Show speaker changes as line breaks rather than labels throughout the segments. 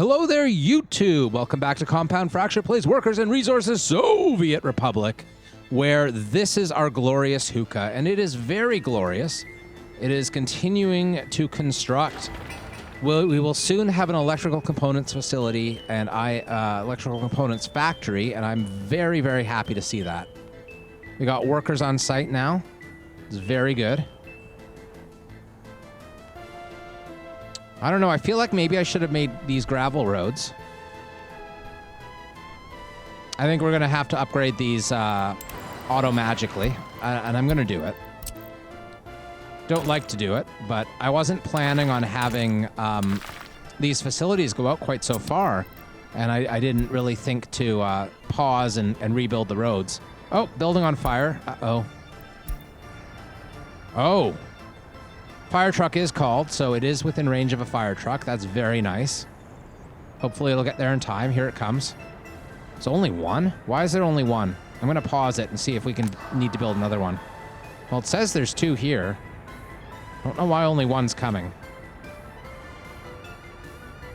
Hello there, YouTube! Welcome back to Compound Fracture Plays Workers and Resources Soviet Republic, where this is our glorious hookah, and it is very glorious. It is continuing to construct. We will soon have an electrical components facility and electrical components factory, and I'm very, very happy to see that. We got workers on site now. It's very good. I don't know, I feel like maybe I should have made these gravel roads. I think we're going to have to upgrade these auto-magically, and I'm going to do it. Don't like to do it, but I wasn't planning on having these facilities go out quite so far, and I didn't really think to pause and rebuild the roads. Oh, building on fire. Uh-oh. Oh. Fire truck is called, so it is within range of a fire truck. That's very nice. Hopefully it'll get there in time. Here it comes. It's only one? Why is there only one? I'm going to pause it and see if we need to build another one. Well, it says there's two here. Don't know why only one's coming.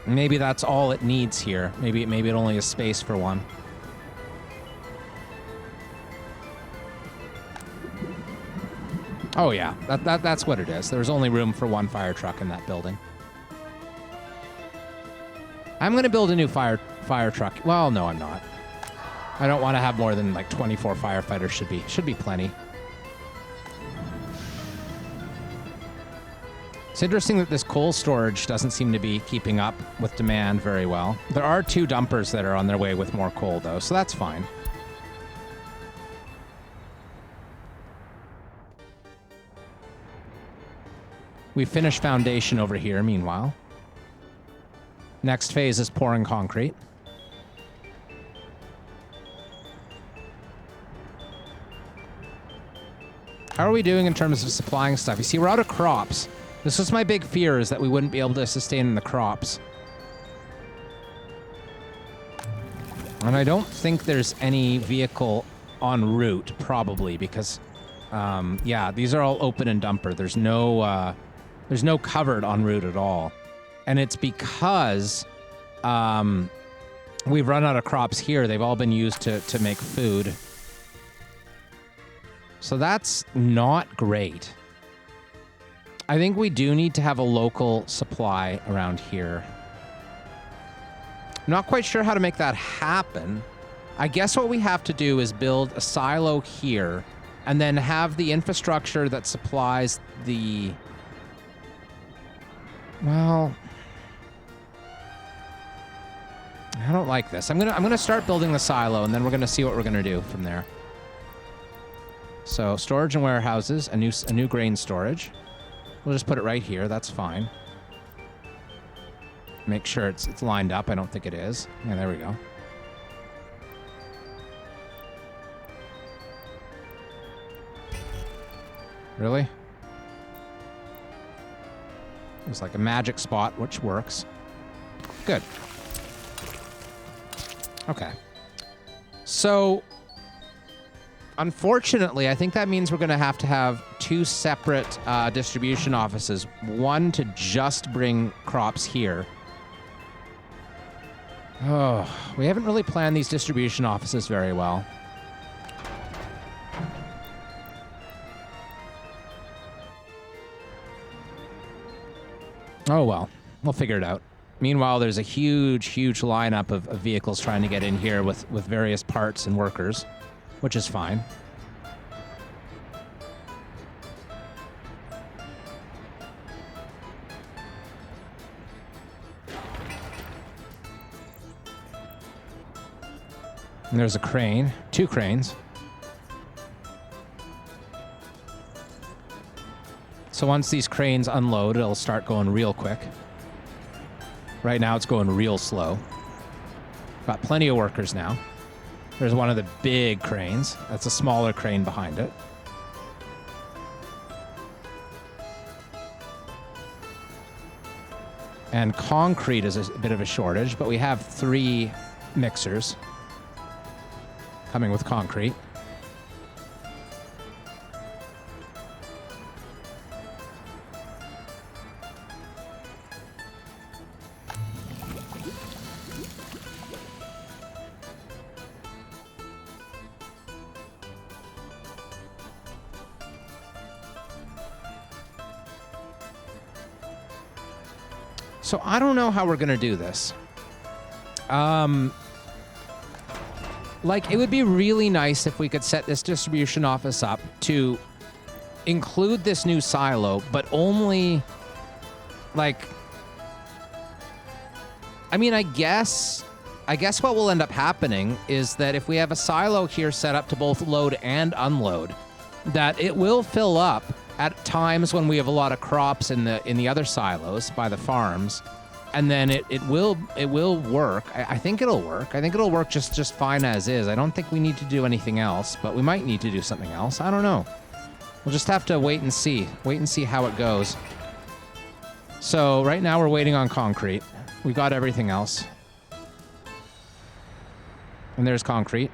Maybe that's all it needs here. Maybe it only has space for one. Oh yeah, that's what it is. There's only room for one fire truck in that building. I'm gonna build a new fire truck. Well, no, I'm not. I don't want to have more than like 24 firefighters. Should be plenty. It's interesting that this coal storage doesn't seem to be keeping up with demand very well. There are two dumpers that are on their way with more coal though, so that's fine. We finished foundation over here, meanwhile. Next phase is pouring concrete. How are we doing in terms of supplying stuff? You see, we're out of crops. This was my big fear, is that we wouldn't be able to sustain the crops. And I don't think there's any vehicle en route, probably, because, yeah, these are all open and dumper. There's no covered en route at all. And it's because we've run out of crops here. They've all been used to make food. So that's not great. I think we do need to have a local supply around here. I'm not quite sure how to make that happen. I guess what we have to do is build a silo here and then have the infrastructure that supplies the... Well, I don't like this. I'm gonna start building the silo, and then we're gonna see what we're gonna do from there. So storage and warehouses, a new grain storage. We'll just put it right here. That's fine. Make sure it's lined up. I don't think it is. Yeah, there we go. Really? It's like a magic spot, which works. Good. Okay. So, unfortunately, I think that means we're going to have two separate distribution offices. One to just bring crops here. Oh, we haven't really planned these distribution offices very well. Oh, well, we'll figure it out. Meanwhile, there's a huge lineup of vehicles trying to get in here with various parts and workers, which is fine. And there's a crane, two cranes. So once these cranes unload, it'll start going real quick. Right now, it's going real slow. Got plenty of workers now. There's one of the big cranes. That's a smaller crane behind it. And concrete is a bit of a shortage, but we have 3 mixers coming with concrete. So I don't know how we're going to do this. Like, it would be really nice if we could set this distribution office up to include this new silo, but only, like, I mean, I guess what will end up happening is that if we have a silo here set up to both load and unload, that it will fill up at times when we have a lot of crops in the other silos by the farms. And then it will work. I think it'll work. I think it'll work just fine as is. I don't think we need to do anything else, but we might need to do something else. I don't know. We'll just have to wait and see. Wait and see how it goes. So right now we're waiting on concrete. We got everything else. And there's concrete.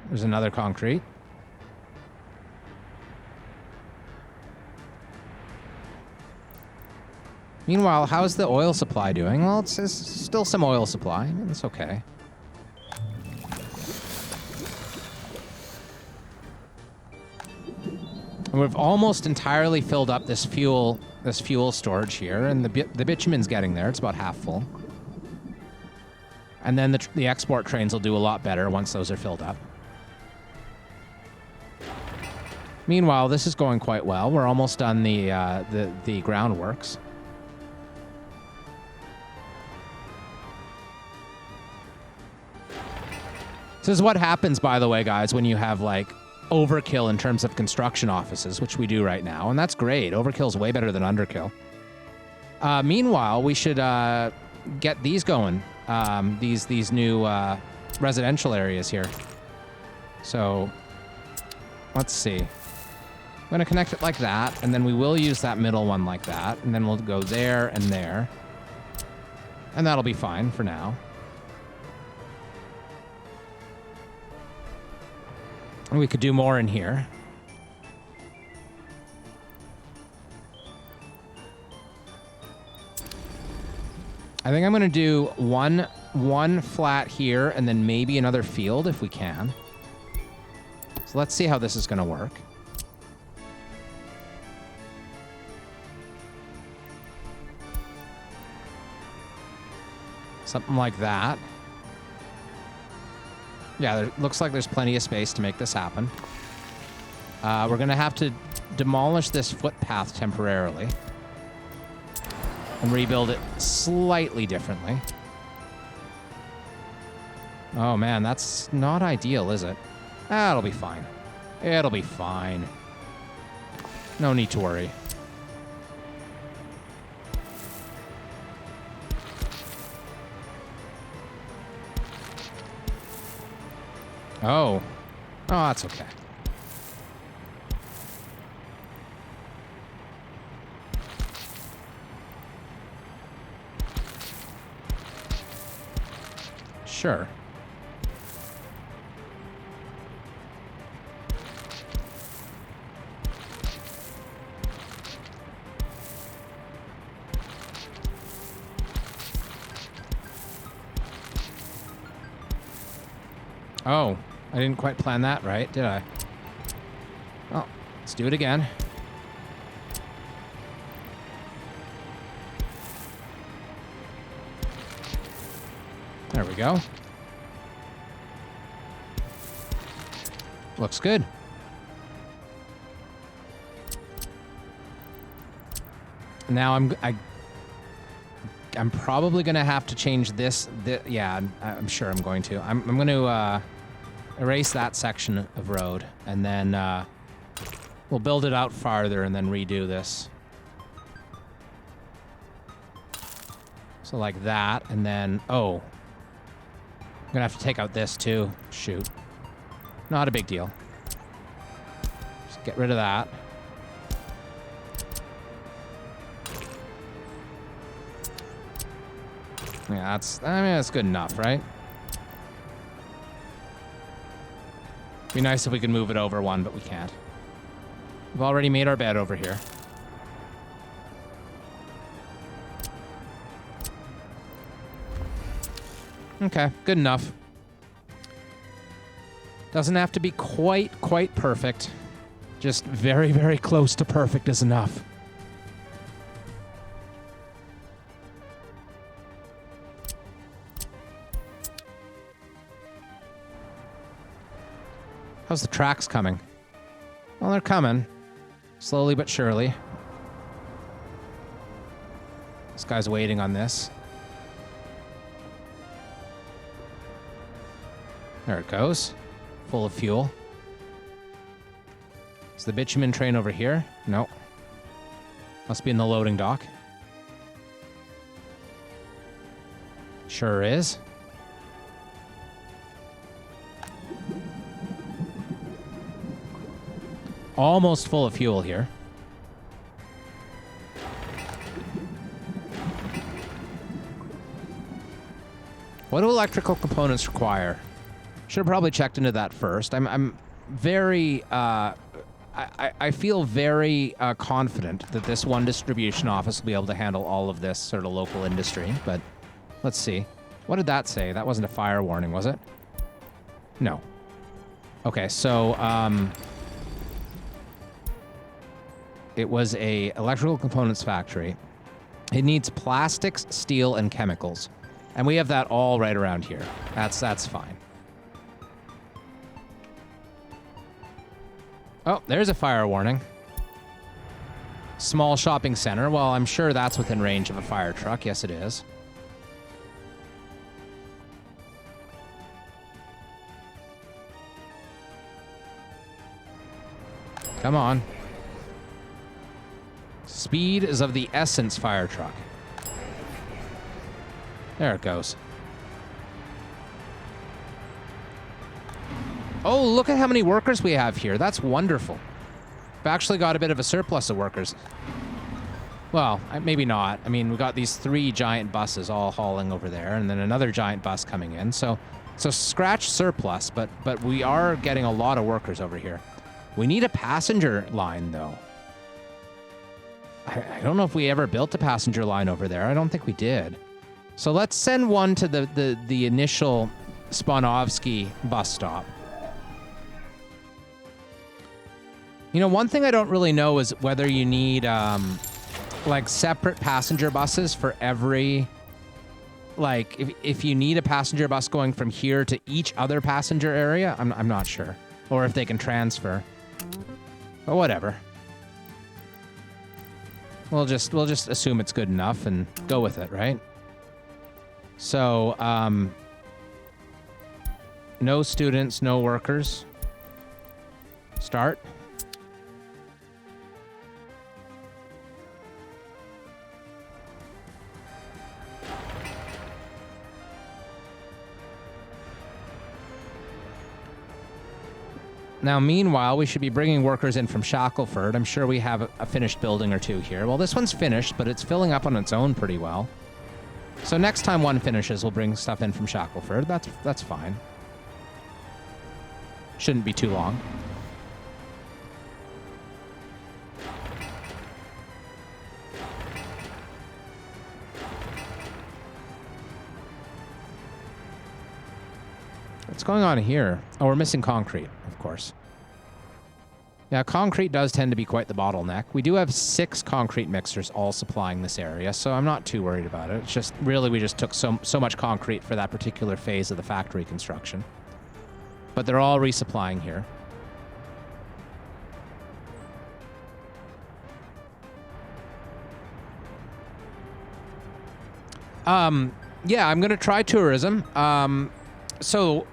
There's another concrete. Meanwhile, how's the oil supply doing? Well, it's still some oil supply. I mean, it's okay. And we've almost entirely filled up this fuel storage here, and the bitumen's getting there. It's about half full. And then the export trains will do a lot better once those are filled up. Meanwhile, this is going quite well. We're almost done the groundworks. This is what happens, by the way, guys, when you have, like, overkill in terms of construction offices, which we do right now, and that's great. Overkill's way better than underkill. Meanwhile, we should get these going, these new residential areas here. So, let's see. I'm going to connect it like that, and then we will use that middle one like that, and then we'll go there and there. And that'll be fine for now. And we could do more in here. I think I'm going to do one flat here and then maybe another field if we can. So let's see how this is going to work. Something like that. Yeah, looks like there's plenty of space to make this happen. We're going to have to demolish this footpath temporarily and rebuild it slightly differently. Oh, man, that's not ideal, is it? That'll be fine. It'll be fine. No need to worry. Oh. Oh, that's okay. Sure. Oh. I didn't quite plan that right, did I? Well, let's do it again. There we go. Looks good. Now I'm probably gonna have to change this. Yeah, I'm sure I'm going to. I'm going to erase that section of road, and then we'll build it out farther and then redo this. So like that, and then, oh. I'm gonna have to take out this too. Shoot. Not a big deal. Just get rid of that. Yeah, that's good enough, right? Be nice if we could move it over one, but we can't. We've already made our bed over here. Okay, good enough. Doesn't have to be quite perfect. Just very, very close to perfect is enough. How's the tracks coming? Well, they're coming. Slowly but surely. This guy's waiting on this. There it goes. Full of fuel. Is the bitumen train over here? No. Must be in the loading dock. Sure is. Almost full of fuel here. What do electrical components require? Should have probably checked into that first. I'm very, I feel very confident that this one distribution office will be able to handle all of this sort of local industry, but let's see. What did that say? That wasn't a fire warning, was it? No. Okay, so, it was a electrical components factory. It needs plastics, steel, and chemicals. And we have that all right around here. That's fine. Oh, there's a fire warning. Small shopping center. Well, I'm sure that's within range of a fire truck. Yes, it is. Come on. Speed is of the essence, fire truck. There it goes. Oh, look at how many workers we have here. That's wonderful. We've actually got a bit of a surplus of workers. Well, maybe not. I mean, we've got these 3 giant buses all hauling over there, and then another giant bus coming in. So scratch surplus, but we are getting a lot of workers over here. We need a passenger line, though. I don't know if we ever built a passenger line over there. I don't think we did. So let's send one to the initial Spanovsky bus stop. You know, one thing I don't really know is whether you need like separate passenger buses for every, like if you need a passenger bus going from here to each other passenger area. I'm not sure, or if they can transfer. But whatever. We'll just assume it's good enough and go with it, right? So, no students, no workers. Start. Now, meanwhile, we should be bringing workers in from Shackelford. I'm sure we have a finished building or 2 here. Well, this one's finished, but it's filling up on its own pretty well. So next time one finishes, we'll bring stuff in from Shackelford. That's fine. Shouldn't be too long. What's going on here? Oh, we're missing concrete, of course. Yeah, concrete does tend to be quite the bottleneck. We do have 6 concrete mixers all supplying this area, so I'm not too worried about it. It's just, really, we just took so much concrete for that particular phase of the factory construction. But they're all resupplying here. Yeah, I'm going to try tourism. So...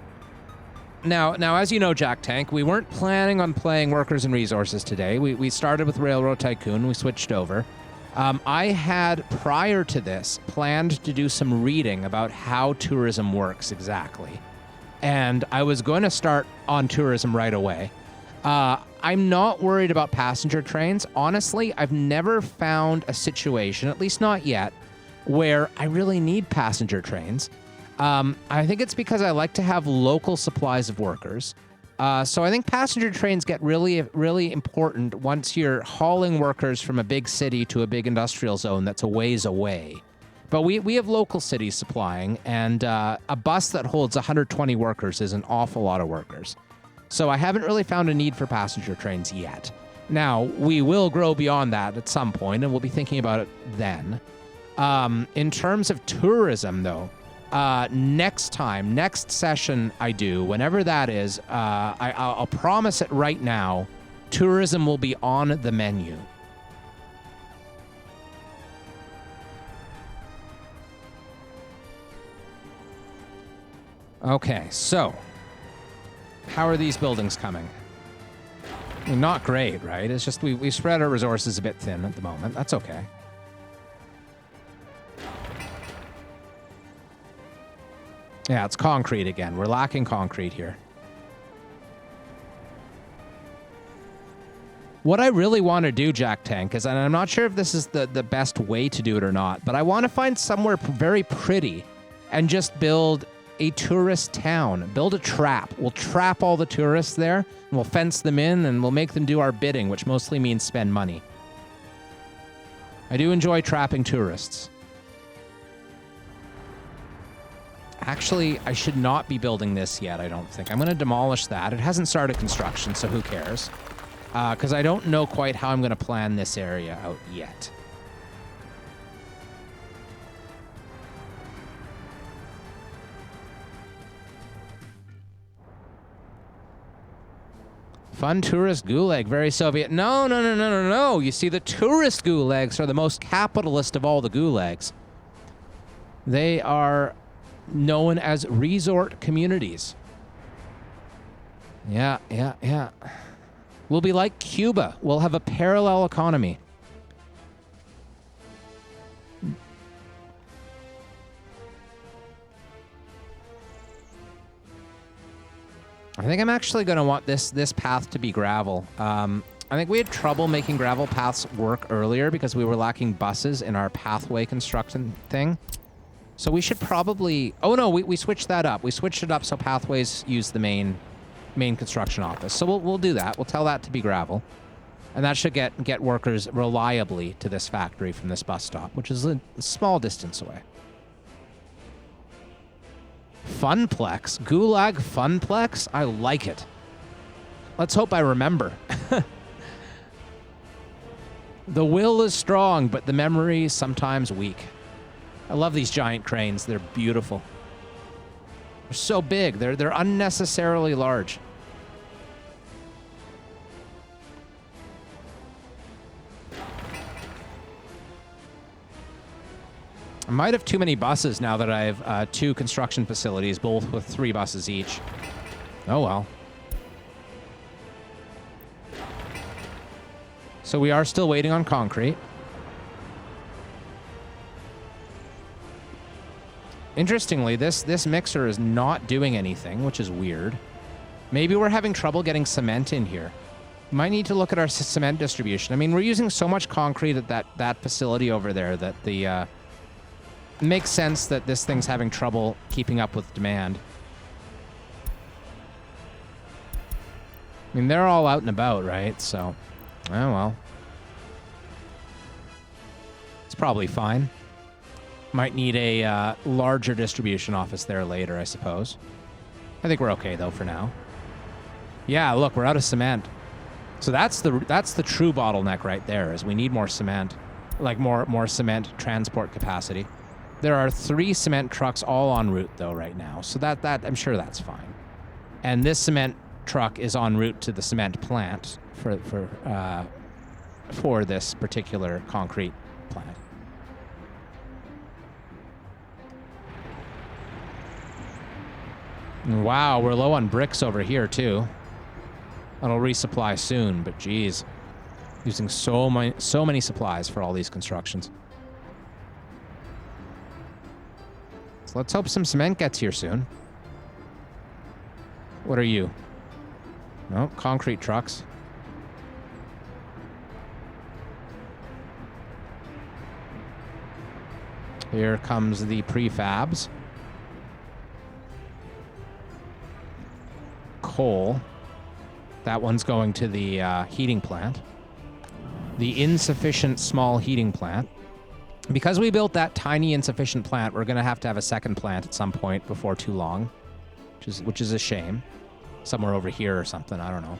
Now, as you know, Jack Tank, we weren't planning on playing Workers and Resources today. We started with Railroad Tycoon. We switched over. I had, prior to this, planned to do some reading about how tourism works exactly. And I was going to start on tourism right away. I'm not worried about passenger trains. Honestly, I've never found a situation, at least not yet, where I really need passenger trains. I think it's because I like to have local supplies of workers. So I think passenger trains get really, really important once you're hauling workers from a big city to a big industrial zone that's a ways away. But we have local cities supplying, and a bus that holds 120 workers is an awful lot of workers. So I haven't really found a need for passenger trains yet. Now, we will grow beyond that at some point, and we'll be thinking about it then. In terms of tourism, though, next time, next session I do, whenever that is, I'll promise it right now, tourism will be on the menu. Okay, so how are these buildings coming? I mean, not great, right? It's just we spread our resources a bit thin at the moment. That's okay. Yeah, it's concrete again. We're lacking concrete here. What I really want to do, Jack Tank, is, and I'm not sure if this is the best way to do it or not, but I want to find somewhere very pretty and just build a tourist town. Build a trap. We'll trap all the tourists there, and we'll fence them in, and we'll make them do our bidding, which mostly means spend money. I do enjoy trapping tourists. Actually, I should not be building this yet, I don't think. I'm going to demolish that. It hasn't started construction, so who cares? Because I don't know quite how I'm going to plan this area out yet. Fun tourist gulag, very Soviet. No, no, no, no, no, no. You see, the tourist gulags are the most capitalist of all the gulags. They are known as resort communities. Yeah, yeah, yeah. We'll be like Cuba. We'll have a parallel economy. I think I'm actually going to want this path to be gravel. I think we had trouble making gravel paths work earlier because we were lacking buses in our pathway construction thing. So we should probably... Oh, no, we switched that up. We switched it up so pathways use the main construction office. So we'll do that. We'll tell that to be gravel. And that should get workers reliably to this factory from this bus stop, which is a small distance away. Funplex. Gulag Funplex? I like it. Let's hope I remember. The will is strong, but the memory is sometimes weak. I love these giant cranes. They're beautiful. They're so big. They're unnecessarily large. I might have too many buses now that I have 2 construction facilities, both with 3 buses each. Oh well. So we are still waiting on concrete. Interestingly, this mixer is not doing anything, which is weird. Maybe we're having trouble getting cement in here. Might need to look at our cement distribution. I mean, we're using so much concrete at that facility over there that the makes sense that this thing's having trouble keeping up with demand. I mean, they're all out and about, right? So, oh well. It's probably fine. Might need a larger distribution office there later, I suppose. I think we're okay, though, for now. Yeah, look, we're out of cement. So that's the true bottleneck right there, is we need more cement. Like, more cement transport capacity. There are 3 cement trucks all en route, though, right now. So that I'm sure that's fine. And this cement truck is en route to the cement plant for this particular concrete plant. Wow, we're low on bricks over here, too. That'll resupply soon, but geez. Using so many supplies for all these constructions. So let's hope some cement gets here soon. What are you? No, concrete trucks. Here comes the prefabs. Coal. That one's going to the heating plant. The insufficient small heating plant. Because we built that tiny insufficient plant, we're going to have a second plant at some point before too long, which is a shame. Somewhere over here or something, I don't know.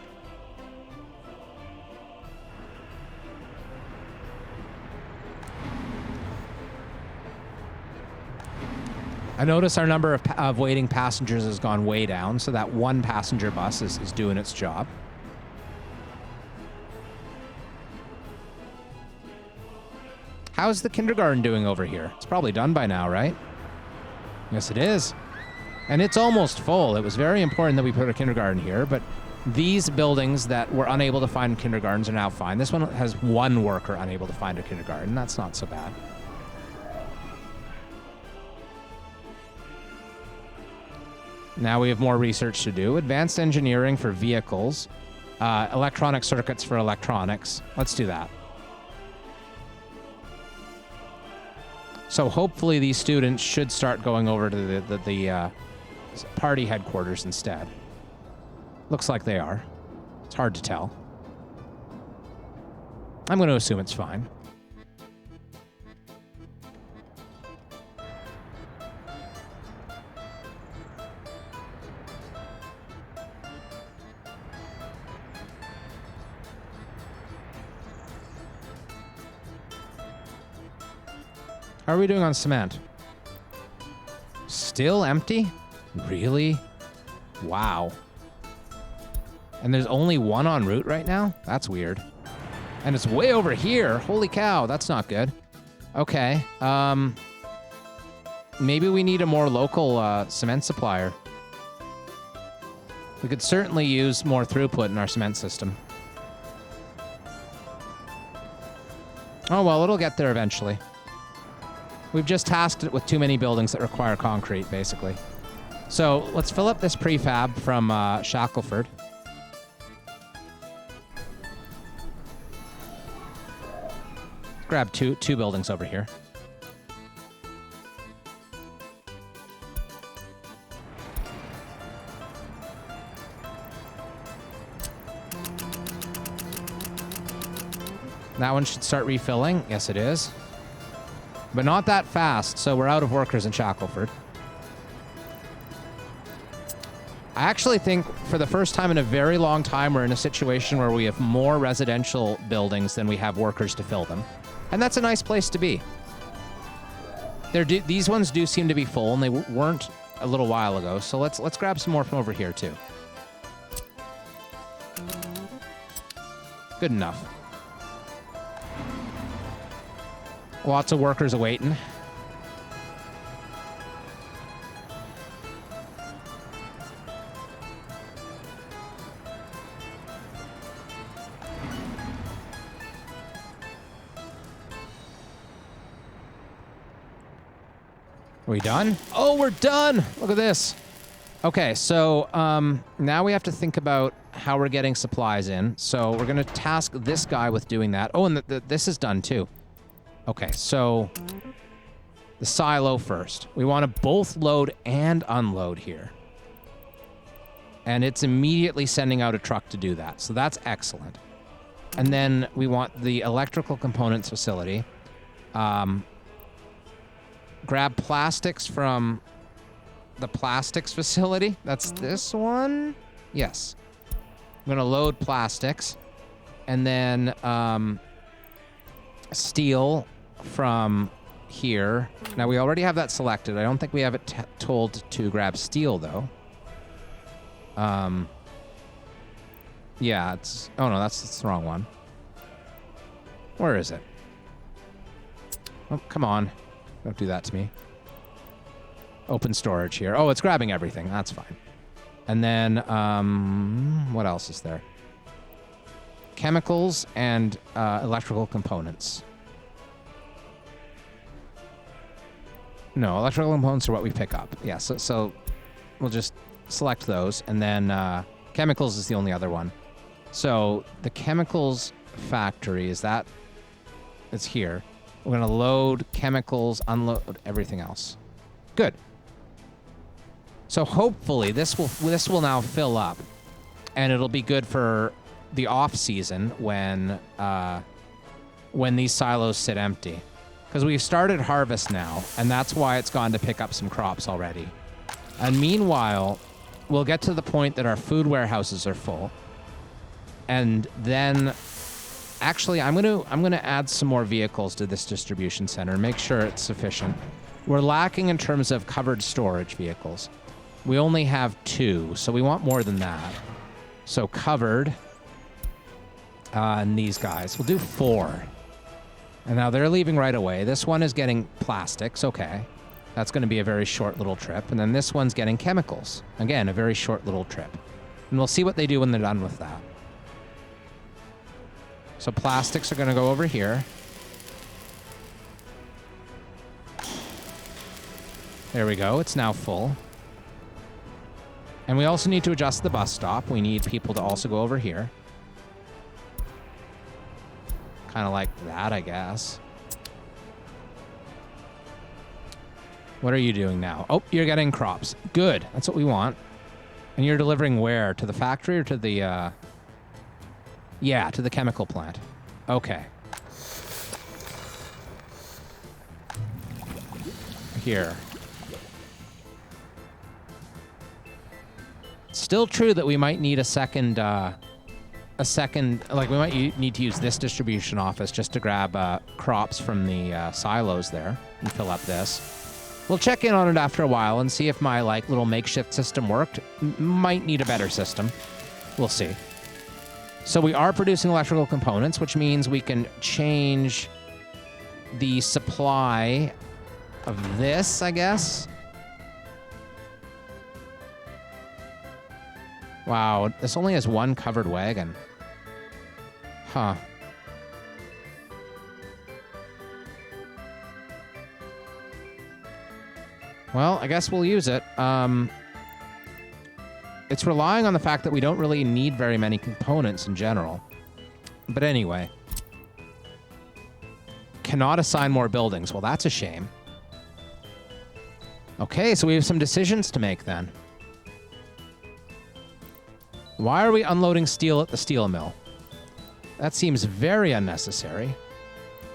I notice our number of waiting passengers has gone way down, so that one passenger bus is doing its job. How's the kindergarten doing over here? It's probably done by now, right? Yes, it is. And it's almost full. It was very important that we put a kindergarten here, but these buildings that were unable to find kindergartens are now fine. This one has one worker unable to find a kindergarten. That's not so bad. Now we have more research to do. Advanced engineering for vehicles. Electronic circuits for electronics. Let's do that. So hopefully these students should start going over to the party headquarters instead. Looks like they are. It's hard to tell. I'm going to assume it's fine. How are we doing on cement? Still empty? Really? Wow. And there's only one en route right now? That's weird. And it's way over here. Holy cow, that's not good. Okay. Maybe we need a more local cement supplier. We could certainly use more throughput in our cement system. Oh, well, it'll get there eventually. We've just tasked it with too many buildings that require concrete, basically. So let's fill up this prefab from Shackelford. Grab two buildings over here. That one should start refilling. Yes, it is. But not that fast, so we're out of workers in Shackelford. I actually think for the first time in a very long time, we're in a situation where we have more residential buildings than we have workers to fill them. And that's a nice place to be. These ones do seem to be full, and they weren't a little while ago, so let's grab some more from over here, too. Good enough. Lots of workers awaiting. Are we done? Oh, we're done! Look at this. Okay, so now we have to think about how we're getting supplies in. So we're going to task this guy with doing that. Oh, and this is done, too. Okay, so the silo first. We want to both load and unload here. And it's immediately sending out a truck to do that. So that's excellent. And then we want the electrical components facility. Grab plastics from the plastics facility. That's this one? Yes. I'm going to load plastics. And then steel from here. Now, we already have that selected. I don't think we have it told to grab steel, though. Yeah, it's... Oh, no, that's the wrong one. Where is it? Oh, come on. Don't do that to me. Open storage here. Oh, it's grabbing everything. That's fine. And then, what else is there? Chemicals and electrical components. No, electrical components are what we pick up. Yeah, so we'll just select those. And then chemicals is the only other one. So the chemicals factory, it's here. We're going to load chemicals, unload everything else. Good. So hopefully this will now fill up. And it'll be good for the off season when these silos sit empty. Because we've started harvest now, and that's why it's gone to pick up some crops already. And meanwhile, we'll get to the point that our food warehouses are full. And then, actually, I'm gonna add some more vehicles to this distribution center, make sure it's sufficient. We're lacking in terms of covered storage vehicles. We only have 2, so we want more than that. So covered, and these guys. We'll do 4. And now they're leaving right away. This one is getting plastics. Okay. That's going to be a very short little trip. And then this one's getting chemicals. Again, a very short little trip. And we'll see what they do when they're done with that. So plastics are going to go over here. There we go. It's now full. And we also need to adjust the bus stop. We need people to also go over here. Kind of like that, I guess. What are you doing now? Oh, you're getting crops. Good. That's what we want. And you're delivering where? To the factory or to the... Yeah, to the chemical plant. Okay. Here. Still true that we might need a second, like we might need to use this distribution office just to grab crops from the silos there and fill up this. We'll check in on it after a while and see if my like little makeshift system worked. Might need a better system. We'll see. So we are producing electrical components, which means we can change the supply of this, I guess. Wow, this only has 1 covered wagon. Huh. Well, I guess we'll use it. It's relying on the fact that we don't really need very many components in general. But anyway. Cannot assign more buildings. Well, that's a shame. Okay, so we have some decisions to make then. Why are we unloading steel at the steel mill? That seems very unnecessary.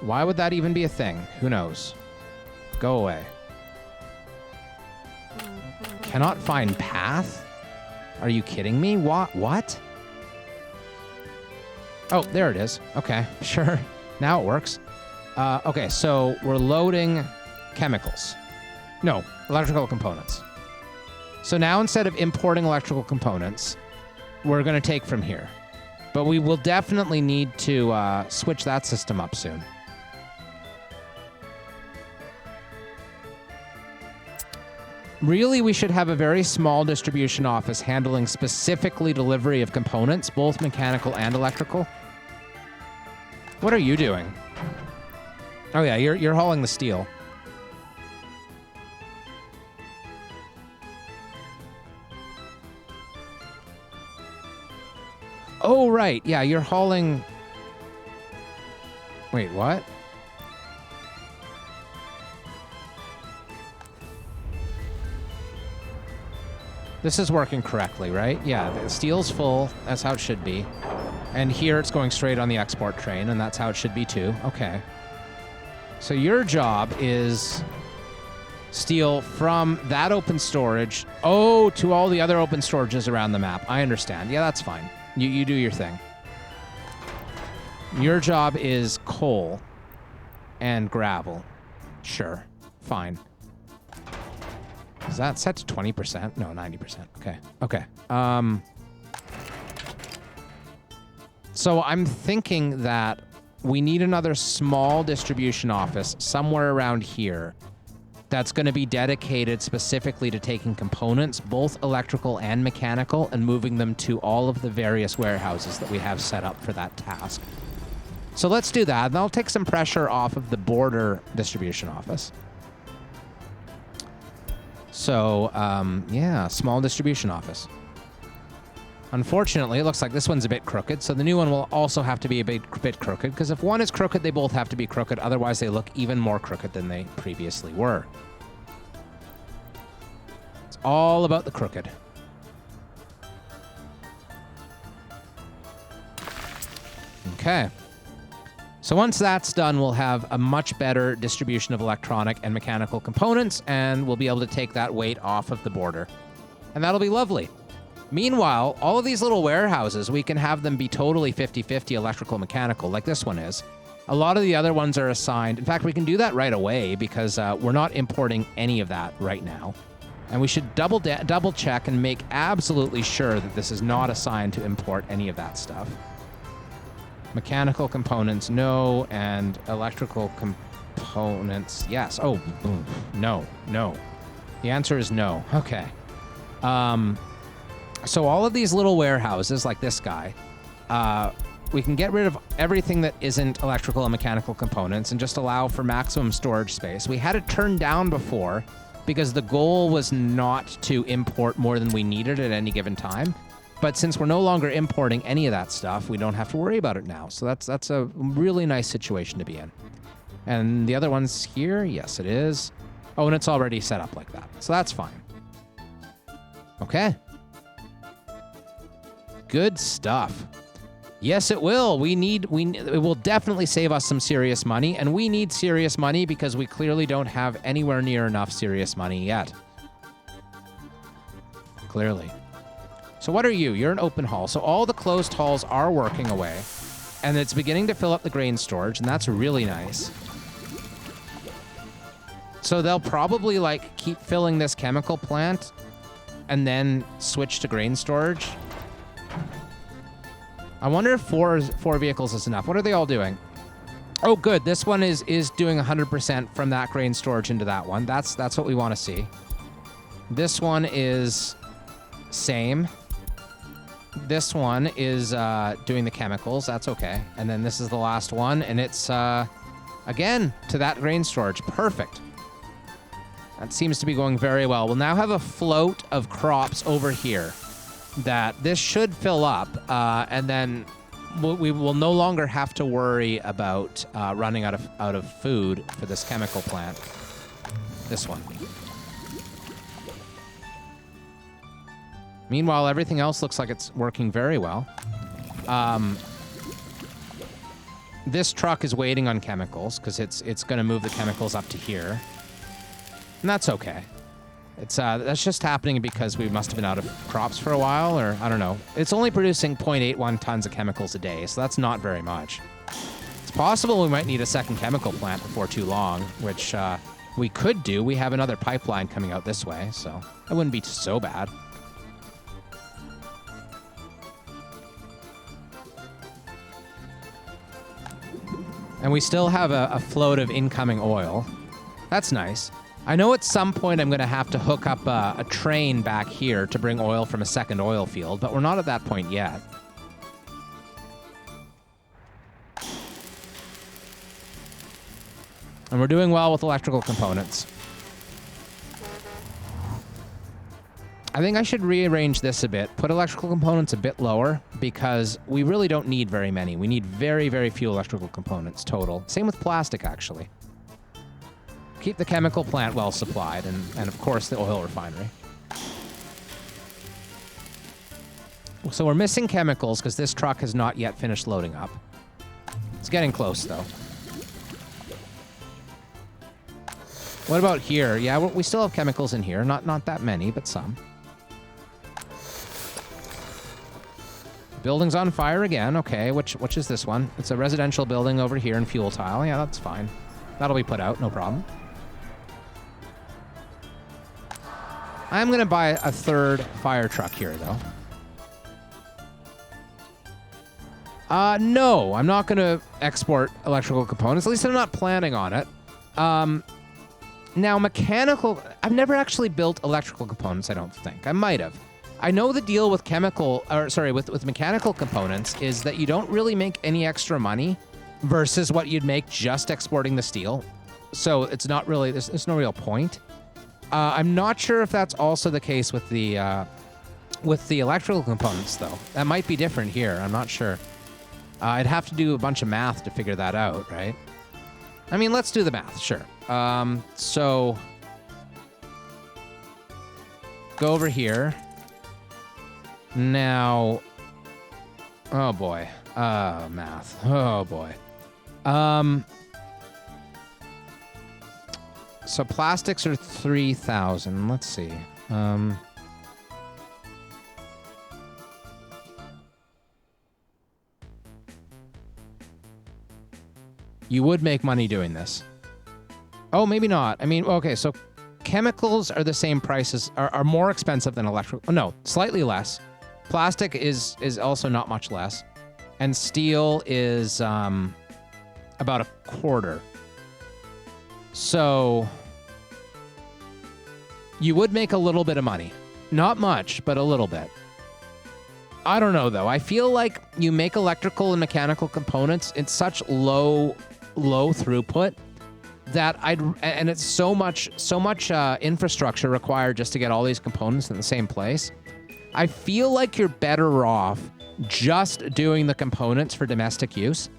Why would that even be a thing? Who knows? Go away. Cannot find path? Are you kidding me? What? Oh, there it is. Okay, sure. Now it works. Okay, so we're loading chemicals. No, electrical components. So now instead of importing electrical components, we're going to take from here. But we will definitely need to switch that system up soon. Really, we should have a very small distribution office handling specifically delivery of components, both mechanical and electrical. What are you doing? Oh yeah, you're hauling the steel. Oh, right. Yeah, you're hauling... Wait, what? This is working correctly, right? Yeah, the steel's full. That's how it should be. And here it's going straight on the export train, and that's how it should be too. Okay. So your job is steel from that open storage, to all the other open storages around the map. I understand. Yeah, that's fine. You do your thing. Your job is coal and gravel. Sure. Fine. Is that set to 20%? No, 90%. Okay. Okay. So I'm thinking that we need another small distribution office somewhere around here that's going to be dedicated specifically to taking components, both electrical and mechanical, and moving them to all of the various warehouses that we have set up for that task. So let's do that. And that'll take some pressure off of the border distribution office. So, yeah, small distribution office. Unfortunately, it looks like this one's a bit crooked, so the new one will also have to be a bit crooked, because if one is crooked, they both have to be crooked. Otherwise, they look even more crooked than they previously were. It's all about the crooked. Okay. So once that's done, we'll have a much better distribution of electronic and mechanical components, and we'll be able to take that weight off of the border. And that'll be lovely. Meanwhile, all of these little warehouses, we can have them be totally 50-50 electrical mechanical, like this one is. A lot of the other ones are assigned. In fact, we can do that right away because we're not importing any of that right now. And we should double check and make absolutely sure that this is not assigned to import any of that stuff. Mechanical components, no. And electrical components, yes. Oh, no. The answer is no. Okay. So all of these little warehouses, like this guy, we can get rid of everything that isn't electrical and mechanical components and just allow for maximum storage space. We had it turned down before because the goal was not to import more than we needed at any given time. But since we're no longer importing any of that stuff, we don't have to worry about it now. So that's a really nice situation to be in. And the other one's here? Yes, it is. Oh, and it's already set up like that. So that's fine. Okay. Good stuff. Yes, it will. It will definitely save us some serious money, and we need serious money because we clearly don't have anywhere near enough serious money yet. Clearly. So what are you? You're an open hall. So all the closed halls are working away, and it's beginning to fill up the grain storage, and that's really nice. So they'll probably like keep filling this chemical plant and then switch to grain storage. I wonder if four vehicles is enough. What are they all doing? Oh, good. This one is doing 100% from that grain storage into that one. That's what we want to see. This one is same. This one is doing the chemicals. That's okay. And then this is the last one, and it's again to that grain storage. Perfect. That seems to be going very well. We'll now have a float of crops over here that this should fill up, and then we will no longer have to worry about running out of food for this chemical plant. This one. Meanwhile, everything else looks like it's working very well. This truck is waiting on chemicals because it's going to move the chemicals up to here, and that's okay. That's just happening because we must have been out of crops for a while, or I don't know. It's only producing 0.81 tons of chemicals a day, so that's not very much. It's possible we might need a second chemical plant before too long, which we could do. We have another pipeline coming out this way, so it wouldn't be so bad. And we still have a float of incoming oil. That's nice. I know at some point I'm going to have to hook up a train back here to bring oil from a second oil field, but we're not at that point yet. And we're doing well with electrical components. I think I should rearrange this a bit, put electrical components a bit lower, because we really don't need very many. We need very, very few electrical components total. Same with plastic, actually. Keep the chemical plant well supplied, and of course the oil refinery. So we're missing chemicals because this truck has not yet finished loading up. It's getting close, though. What about here? Yeah, we still have chemicals in here. Not that many, but some. Building's on fire again. Okay, which is this one? It's a residential building over here in fuel tile. Yeah, that's fine. That'll be put out, no problem. I'm going to buy a third fire truck here, though. No, I'm not going to export electrical components. At least I'm not planning on it. Now, mechanical... I've never actually built electrical components, I don't think. I might have. I know the deal with with mechanical components is that you don't really make any extra money versus what you'd make just exporting the steel. So it's not really... There's no real point. I'm not sure if that's also the case with the electrical components, though. That might be different here. I'm not sure. I'd have to do a bunch of math to figure that out, right? I mean, let's do the math, sure. So go over here. Now, oh boy. Math. Oh boy. So plastics are 3,000. Let's see. You would make money doing this. Oh, maybe not. I mean, okay, so chemicals are the same prices, are more expensive than electrical. Oh, no, slightly less. Plastic is also not much less. And steel is about a quarter. So you would make a little bit of money. Not much, but a little bit. I don't know, though. I feel like you make electrical and mechanical components in such low throughput that and it's so much infrastructure required just to get all these components in the same place. I feel like you're better off just doing the components for domestic use.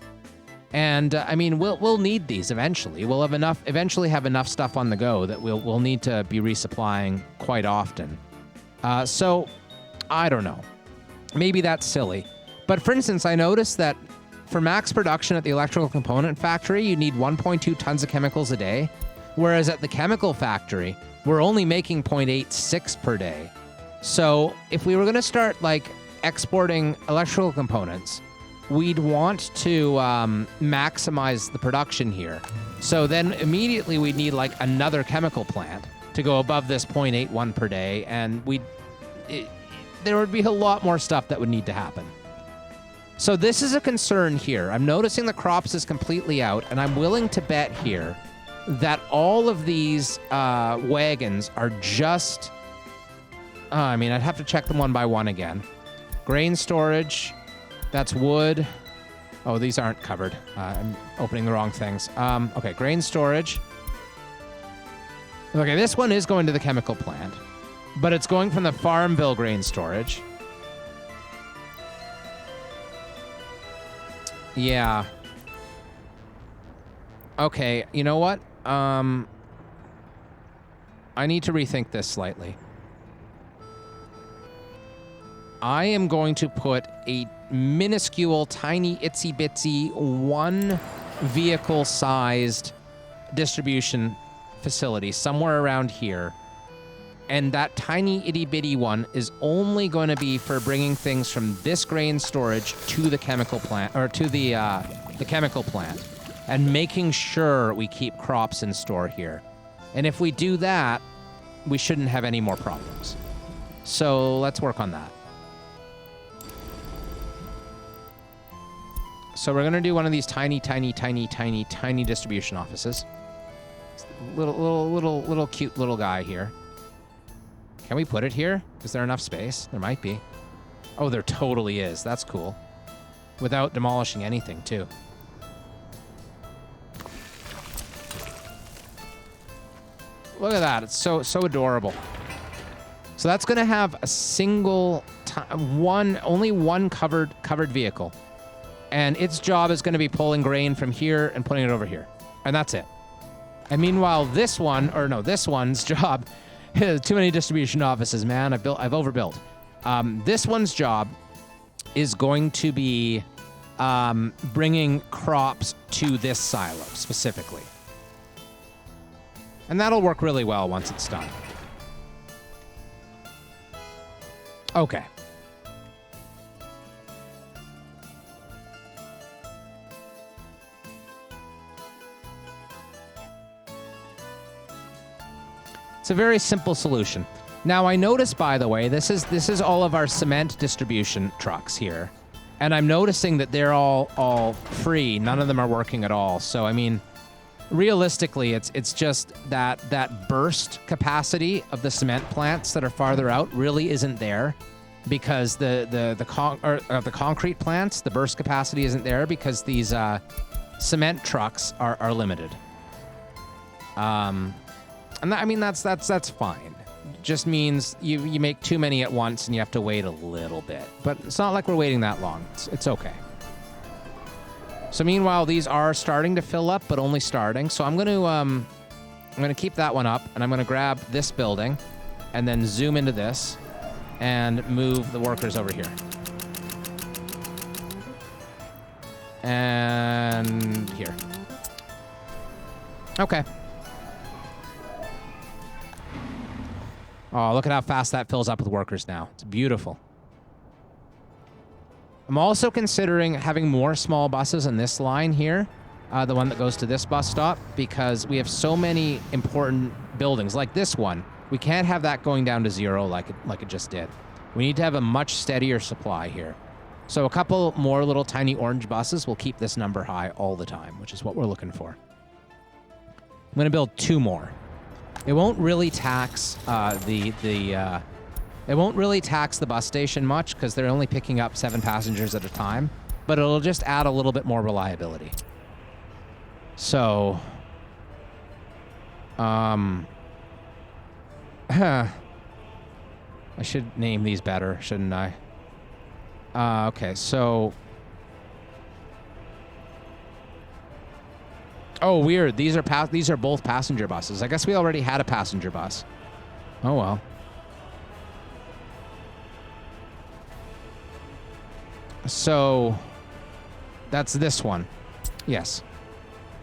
And I mean, we'll need these eventually. We'll eventually have enough stuff on the go that we'll need to be resupplying quite often. So I don't know. Maybe that's silly. But for instance, I noticed that for max production at the electrical component factory, you need 1.2 tons of chemicals a day, whereas at the chemical factory, we're only making 0.86 per day. So if we were going to start like exporting electrical components, we'd want to maximize the production here. So then immediately we'd need like another chemical plant to go above this 0.81 per day, and there would be a lot more stuff that would need to happen. So this is a concern here. I'm noticing the crops is completely out, and I'm willing to bet here that all of these wagons are just... I mean, I'd have to check them one by one again. Grain storage, that's wood. Oh, these aren't covered. I'm opening the wrong things. Okay, grain storage. Okay, this one is going to the chemical plant, but it's going from the Farmville grain storage. Yeah. Okay, you know what? I need to rethink this slightly. I am going to put a minuscule, tiny, itsy-bitsy, one vehicle-sized distribution facility somewhere around here. And that tiny, itty-bitty one is only going to be for bringing things from this grain storage to the chemical plant, or to the chemical plant, and making sure we keep crops in store here. And if we do that, we shouldn't have any more problems. So let's work on that. So we're going to do one of these tiny distribution offices. Little cute little guy here. Can we put it here? Is there enough space? There might be. Oh, there totally is. That's cool. Without demolishing anything, too. Look at that. It's so adorable. So that's going to have a single, only one covered vehicle. And its job is going to be pulling grain from here and putting it over here. And that's it. And meanwhile, this one's job, too many distribution offices, man. I've overbuilt. This one's job is going to be bringing crops to this silo specifically. And that'll work really well once it's done. Okay. It's a very simple solution. Now, I noticed, by the way, this is all of our cement distribution trucks here. And I'm noticing that they're all free. None of them are working at all. So, I mean, realistically, it's just that burst capacity of the cement plants that are farther out really isn't there, because the concrete plants, the burst capacity isn't there because these cement trucks are limited. And I mean, that's fine. Just means you make too many at once and you have to wait a little bit. But it's not like we're waiting that long. It's okay. So meanwhile, these are starting to fill up, but only starting. So I'm gonna keep that one up, and I'm gonna grab this building, and then zoom into this, and move the workers over here. And here. Okay. Oh, look at how fast that fills up with workers now. It's beautiful. I'm also considering having more small buses in this line here, the one that goes to this bus stop, because we have so many important buildings, like this one. We can't have that going down to 0 like it just did. We need to have a much steadier supply here. So a couple more little tiny orange buses will keep this number high all the time, which is what we're looking for. I'm going to build 2 more. It won't really tax it won't really tax the bus station much because they're only picking up 7 passengers at a time, but it'll just add a little bit more reliability. So, I should name these better, shouldn't I? Okay, so... Oh, weird. These are both passenger buses. I guess we already had a passenger bus. Oh, well. So, that's this one. Yes.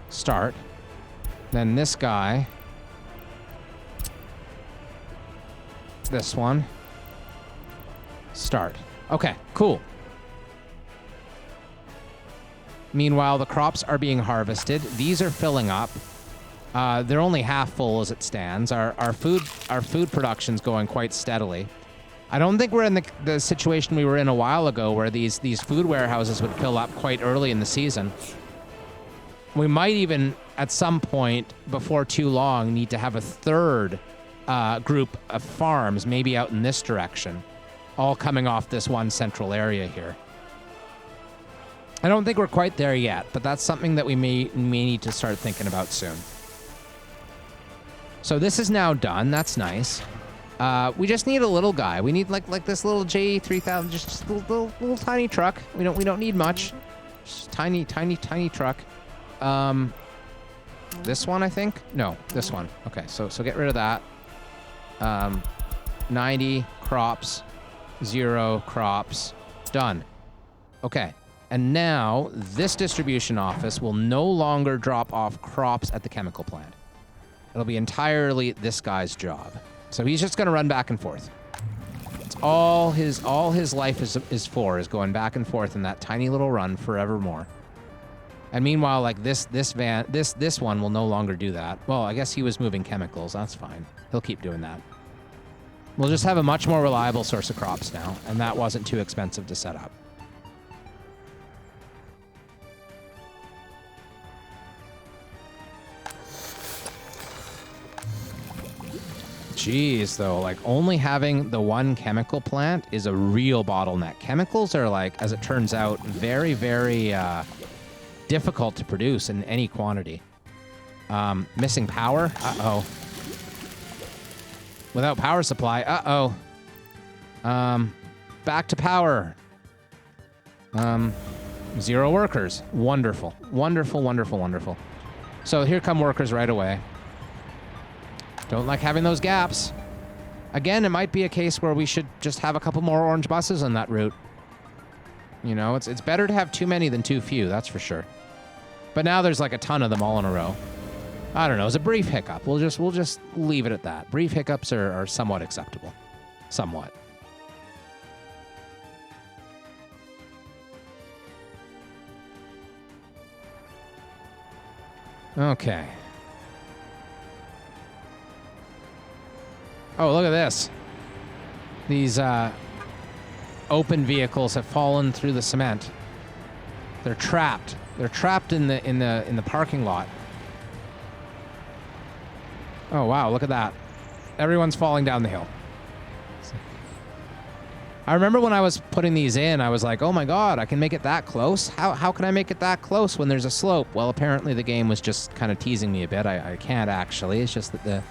Start. Then this guy. This one. Start. Okay, cool. Meanwhile, the crops are being harvested. These are filling up. They're only half full as it stands. Our food production's going quite steadily. I don't think we're in the situation we were in a while ago where these food warehouses would fill up quite early in the season. We might even, at some point before too long, need to have a third group of farms, maybe out in this direction, all coming off this one central area here. I don't think we're quite there yet, but that's something that we may need to start thinking about soon. So this is now done. That's nice. We just need a little guy. We need like this little J3000, just a little tiny truck. We don't need much. Just tiny truck. This one, I think. No, this one. Okay, so get rid of that. 90 crops, 0 crops, done. Okay, and now this distribution office will no longer drop off crops at the chemical plant. It'll be entirely this guy's job. So he's just gonna run back and forth. It's all his life is going back and forth in that tiny little run forevermore. And meanwhile, like this one will no longer do that. Well, I guess he was moving chemicals. That's fine. He'll keep doing that. We'll just have a much more reliable source of crops now, and that wasn't too expensive to set up. Jeez, though, like only having the one chemical plant is a real bottleneck. Chemicals are, like, as it turns out, very, very difficult to produce in any quantity. Missing power? Uh-oh. Without power supply? Uh-oh. Back to power. 0 workers. Wonderful. Wonderful, wonderful, wonderful. So here come workers right away. Don't like having those gaps. Again, it might be a case where we should just have a couple more orange buses on that route. You know, it's better to have too many than too few, that's for sure. But now there's like a ton of them all in a row. I don't know, it's a brief hiccup. We'll just leave it at that. Brief hiccups are somewhat acceptable. Somewhat. Okay. Oh, look at this. These open vehicles have fallen through the cement. They're trapped. They're trapped in the parking lot. Oh wow, look at that. Everyone's falling down the hill. I remember when I was putting these in, I was like, "Oh my god, I can make it that close? How can I make it that close when there's a slope?" Well, apparently the game was just kind of teasing me a bit. I can't actually. It's just that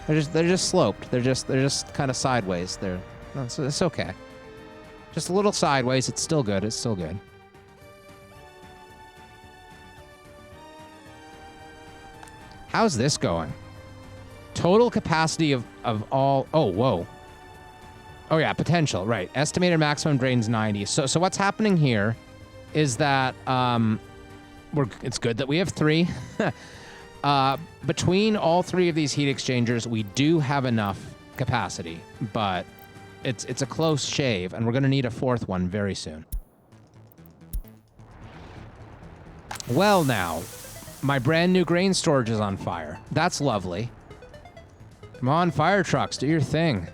they're just sloped. They're just kind of sideways. It's okay. Just a little sideways. It's still good. It's still good. How's this going? Total capacity of all. Oh, whoa. Oh yeah, potential. Right. Estimated maximum drains 90. So what's happening here is that it's good that we have 3. Between all 3 of these heat exchangers, we do have enough capacity, but it's a close shave, and we're going to need a 4th one very soon. Well, now, My brand new grain storage is on fire. That's lovely. Come on, fire trucks, do your thing.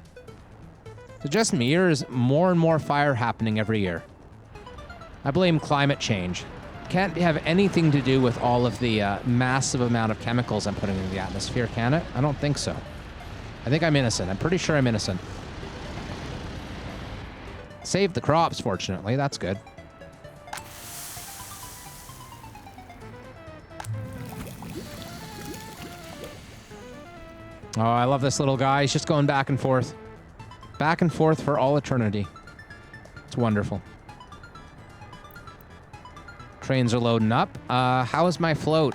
Is it just me, or is more and more fire happening every year? I blame climate change. Can't have anything to do with all of the massive amount of chemicals I'm putting in the atmosphere, can it? I don't think so. I think I'm innocent. I'm pretty sure I'm innocent. Saved the crops, fortunately. That's good. Oh, I love this little guy. He's just going back and forth. Back and forth for all eternity. It's wonderful. Trains are loading up. How is my float?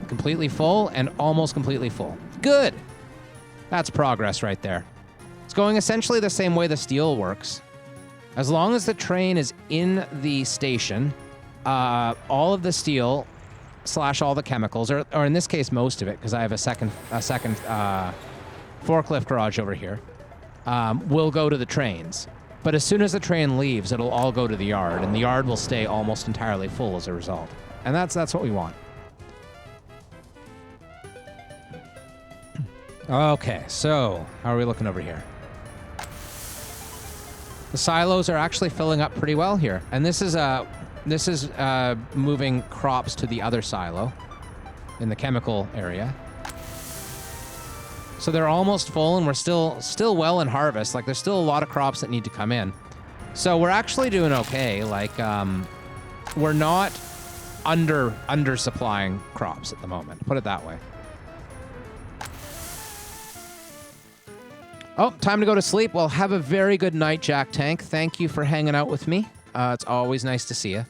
Completely full and almost completely full. Good. That's progress right there. It's going essentially the same way the steel works. As long as the train is in the station, all of the steel / all the chemicals, or in this case, most of it, because I have a second forklift garage over here, will go to the trains. But as soon as the train leaves, it'll all go to the yard, and the yard will stay almost entirely full as a result. And that's what we want. Okay, so how are we looking over here? The silos are actually filling up pretty well here, and this is moving crops to the other silo in the chemical area. So they're almost full, and we're still well in harvest. Like, there's still a lot of crops that need to come in. So we're actually doing okay. Like, we're not under supplying crops at the moment. Put it that way. Oh, time to go to sleep. Well, have a very good night, Jack Tank. Thank you for hanging out with me. It's always nice to see you.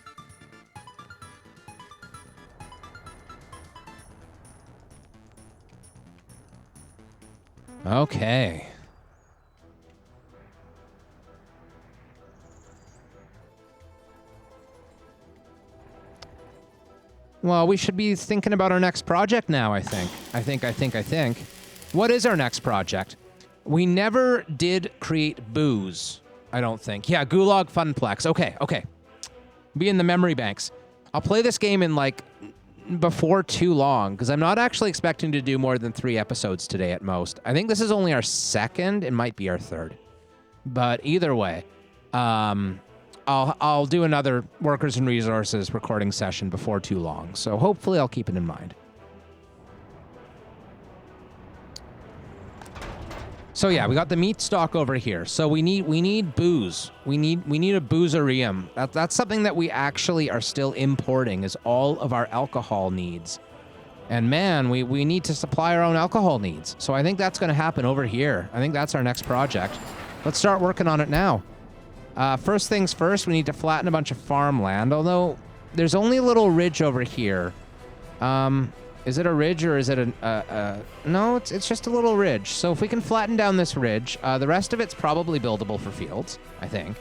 Okay. Well, we should be thinking about our next project now, I think. I think. What is our next project? We never did create booze, I don't think. Yeah, Gulag Funplex. Okay. Be in the memory banks. I'll play this game in, like, before too long, because I'm not actually expecting to do more than 3 episodes today at most. I think this is only our second. It might be our third. But either way, I'll do another Workers and Resources recording session before too long. So hopefully I'll keep it in mind. So yeah, we got the meat stock over here. So we need booze. We need a boozerium. That's something that we actually are still importing, is all of our alcohol needs. And man, we need to supply our own alcohol needs. So I think that's going to happen over here. I think that's our next project. Let's start working on it now. First things first, we need to flatten a bunch of farmland. Although there's only a little ridge over here. Is it a ridge, or is it no, it's just a little ridge. So if we can flatten down this ridge, the rest of it's probably buildable for fields, I think.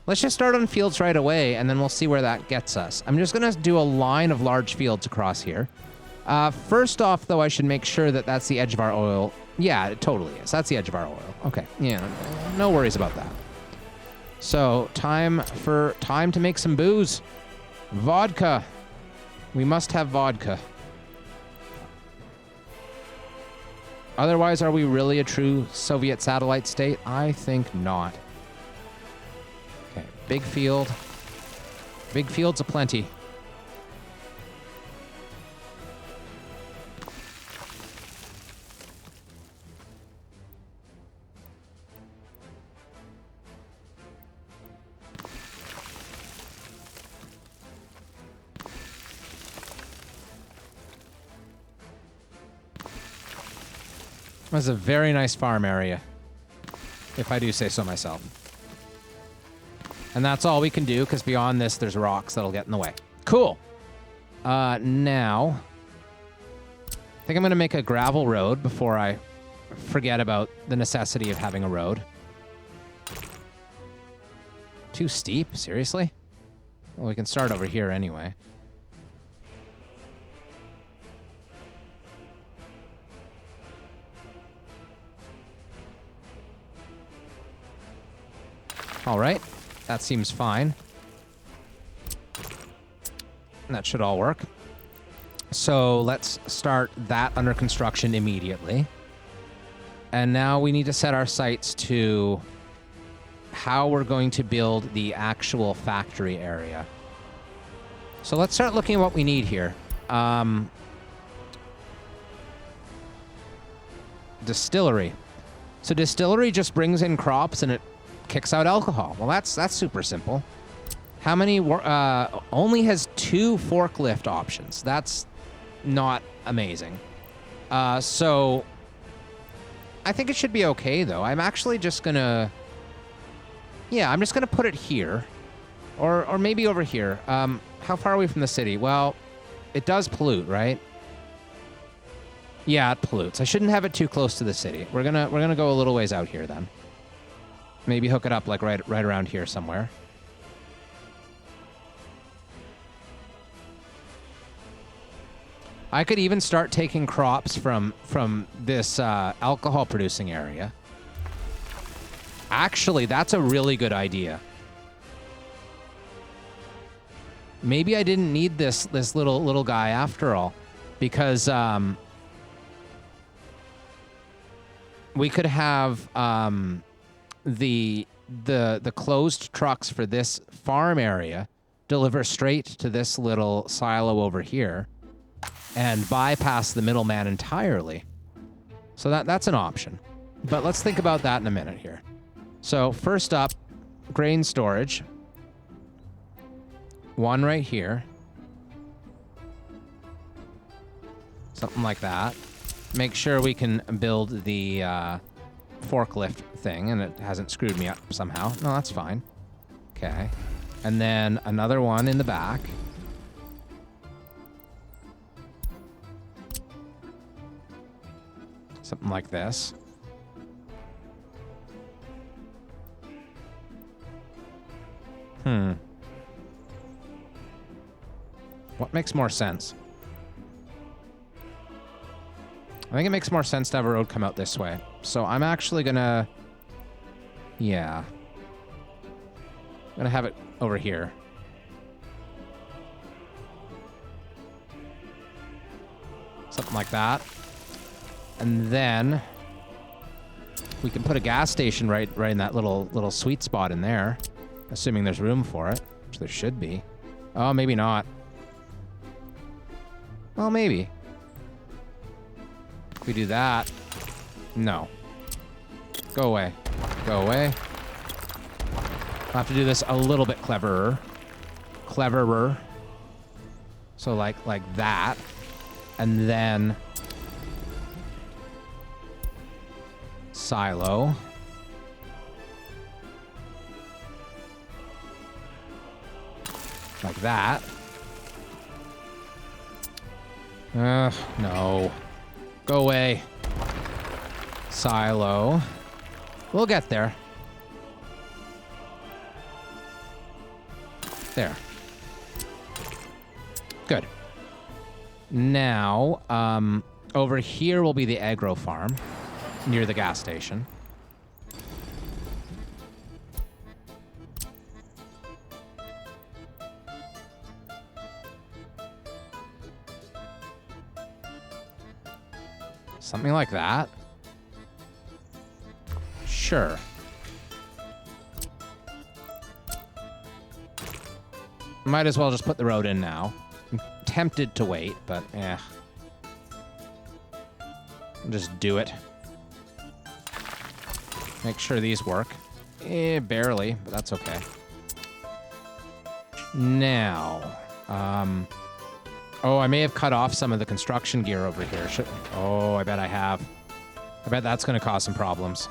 Let's just start on fields right away, and then we'll see where that gets us. I'm just going to do a line of large fields across here. First off, though, I should make sure that that's the edge of our oil. Yeah, it totally is. That's the edge of our oil. Okay, yeah, no worries about that. So, time to make some booze. Vodka. We must have vodka. Otherwise, are we really a true Soviet satellite state? I think not. Okay, big field. Big fields aplenty. This is a very nice farm area, if I do say so myself. And that's all we can do, because beyond this, there's rocks that'll get in the way. Cool. Now, I think I'm going to make a gravel road before I forget about the necessity of having a road. Too steep? Seriously? Well, we can start over here anyway. All right, that seems fine. That should all work. So let's start that under construction immediately. And now we need to set our sights to how we're going to build the actual factory area. So let's start looking at what we need here. Distillery. So distillery just brings in crops and it kicks out alcohol. Well, that's super simple. How many? Only has 2 forklift options. That's not amazing. So I think it should be okay, though. I'm actually just gonna... Yeah, I'm just gonna put it here. Or maybe over here. How far are we from the city? Well, it does pollute, right? Yeah, it pollutes. I shouldn't have it too close to the city. We're gonna go a little ways out here then. Maybe hook it up like right around here somewhere. I could even start taking crops from this alcohol producing area. Actually, that's a really good idea. Maybe I didn't need this little guy after all, because we could have the closed trucks for this farm area deliver straight to this little silo over here and bypass the middleman entirely. So that's an option. But let's think about that in a minute here. So first up, grain storage. One right here. Something like that. Make sure we can build the forklift thing and it hasn't screwed me up somehow. No, that's fine. Okay. And then another one in the back. Something like this. What makes more sense? I think it makes more sense to have a road come out this way. So I'm actually gonna... Yeah. I'm gonna have it over here. Something like that. And then we can put a gas station right in that little sweet spot in there. Assuming there's room for it, which there should be. Oh, maybe not. Well, maybe. If we do that... No. Go away. Go away. I'll have to do this a little bit cleverer. Cleverer. So like that. And then... Silo. Like that. No. Go away. Silo. We'll get there. There. Good. Now, over here will be the agro farm, near the gas station. Something like that. Sure. Might as well just put the road in now. I'm tempted to wait, but eh. Just do it. Make sure these work. Barely, but that's okay. Now, oh, I may have cut off some of the construction gear over here. Oh, I bet I have. I bet that's going to cause some problems.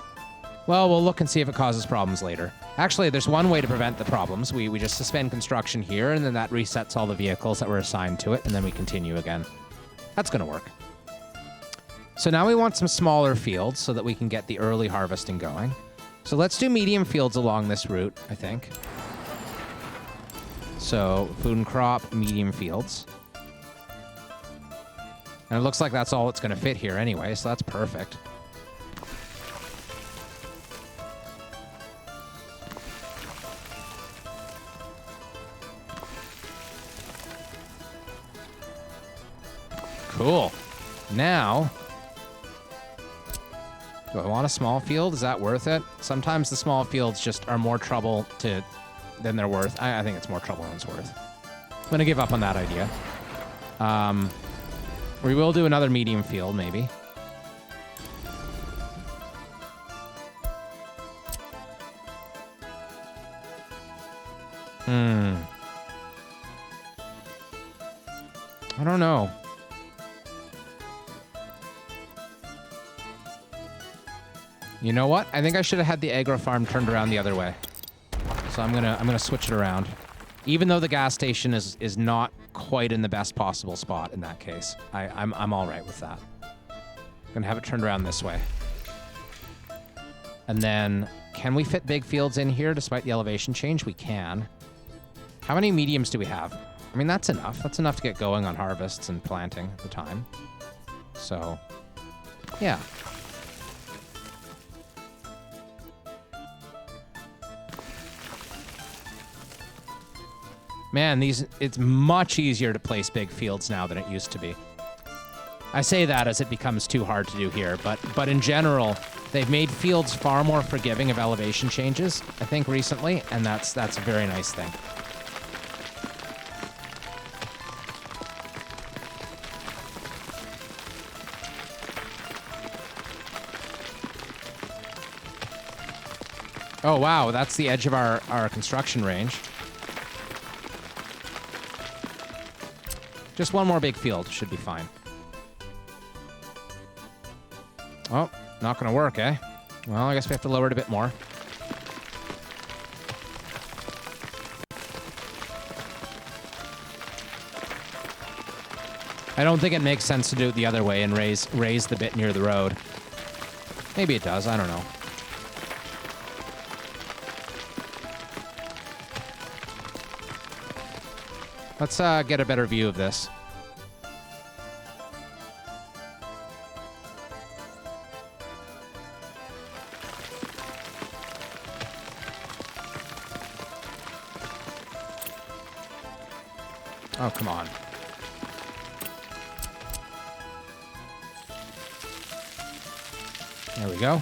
Well, we'll look and see if it causes problems later. Actually, there's one way to prevent the problems. We just suspend construction here, and then that resets all the vehicles that were assigned to it, and then we continue again. That's going to work. So now we want some smaller fields so that we can get the early harvesting going. So let's do medium fields along this route, I think. So food and crop, medium fields. And it looks like that's all it's going to fit here anyway, so that's perfect. Cool. Now, do I want a small field? Is that worth it? Sometimes the small fields just are more trouble than they're worth. I think it's more trouble than it's worth. I'm going to give up on that idea. We will do another medium field, maybe. I don't know. You know what? I think I should have had the agro farm turned around the other way. So I'm gonna switch it around. Even though the gas station is not quite in the best possible spot in that case. I'm all right with that. Gonna have it turned around this way. And then, can we fit big fields in here despite the elevation change? We can. How many mediums do we have? I mean, that's enough. That's enough to get going on harvests and planting at the time. So, yeah. Man, it's much easier to place big fields now than it used to be. I say that as it becomes too hard to do here, but in general, they've made fields far more forgiving of elevation changes, I think, recently, and that's a very nice thing. Oh, wow, that's the edge of our construction range. Just one more big field should be fine. Oh, not gonna work, eh? Well, I guess we have to lower it a bit more. I don't think it makes sense to do it the other way and raise the bit near the road. Maybe it does, I don't know. Let's get a better view of this. Oh, come on. There we go.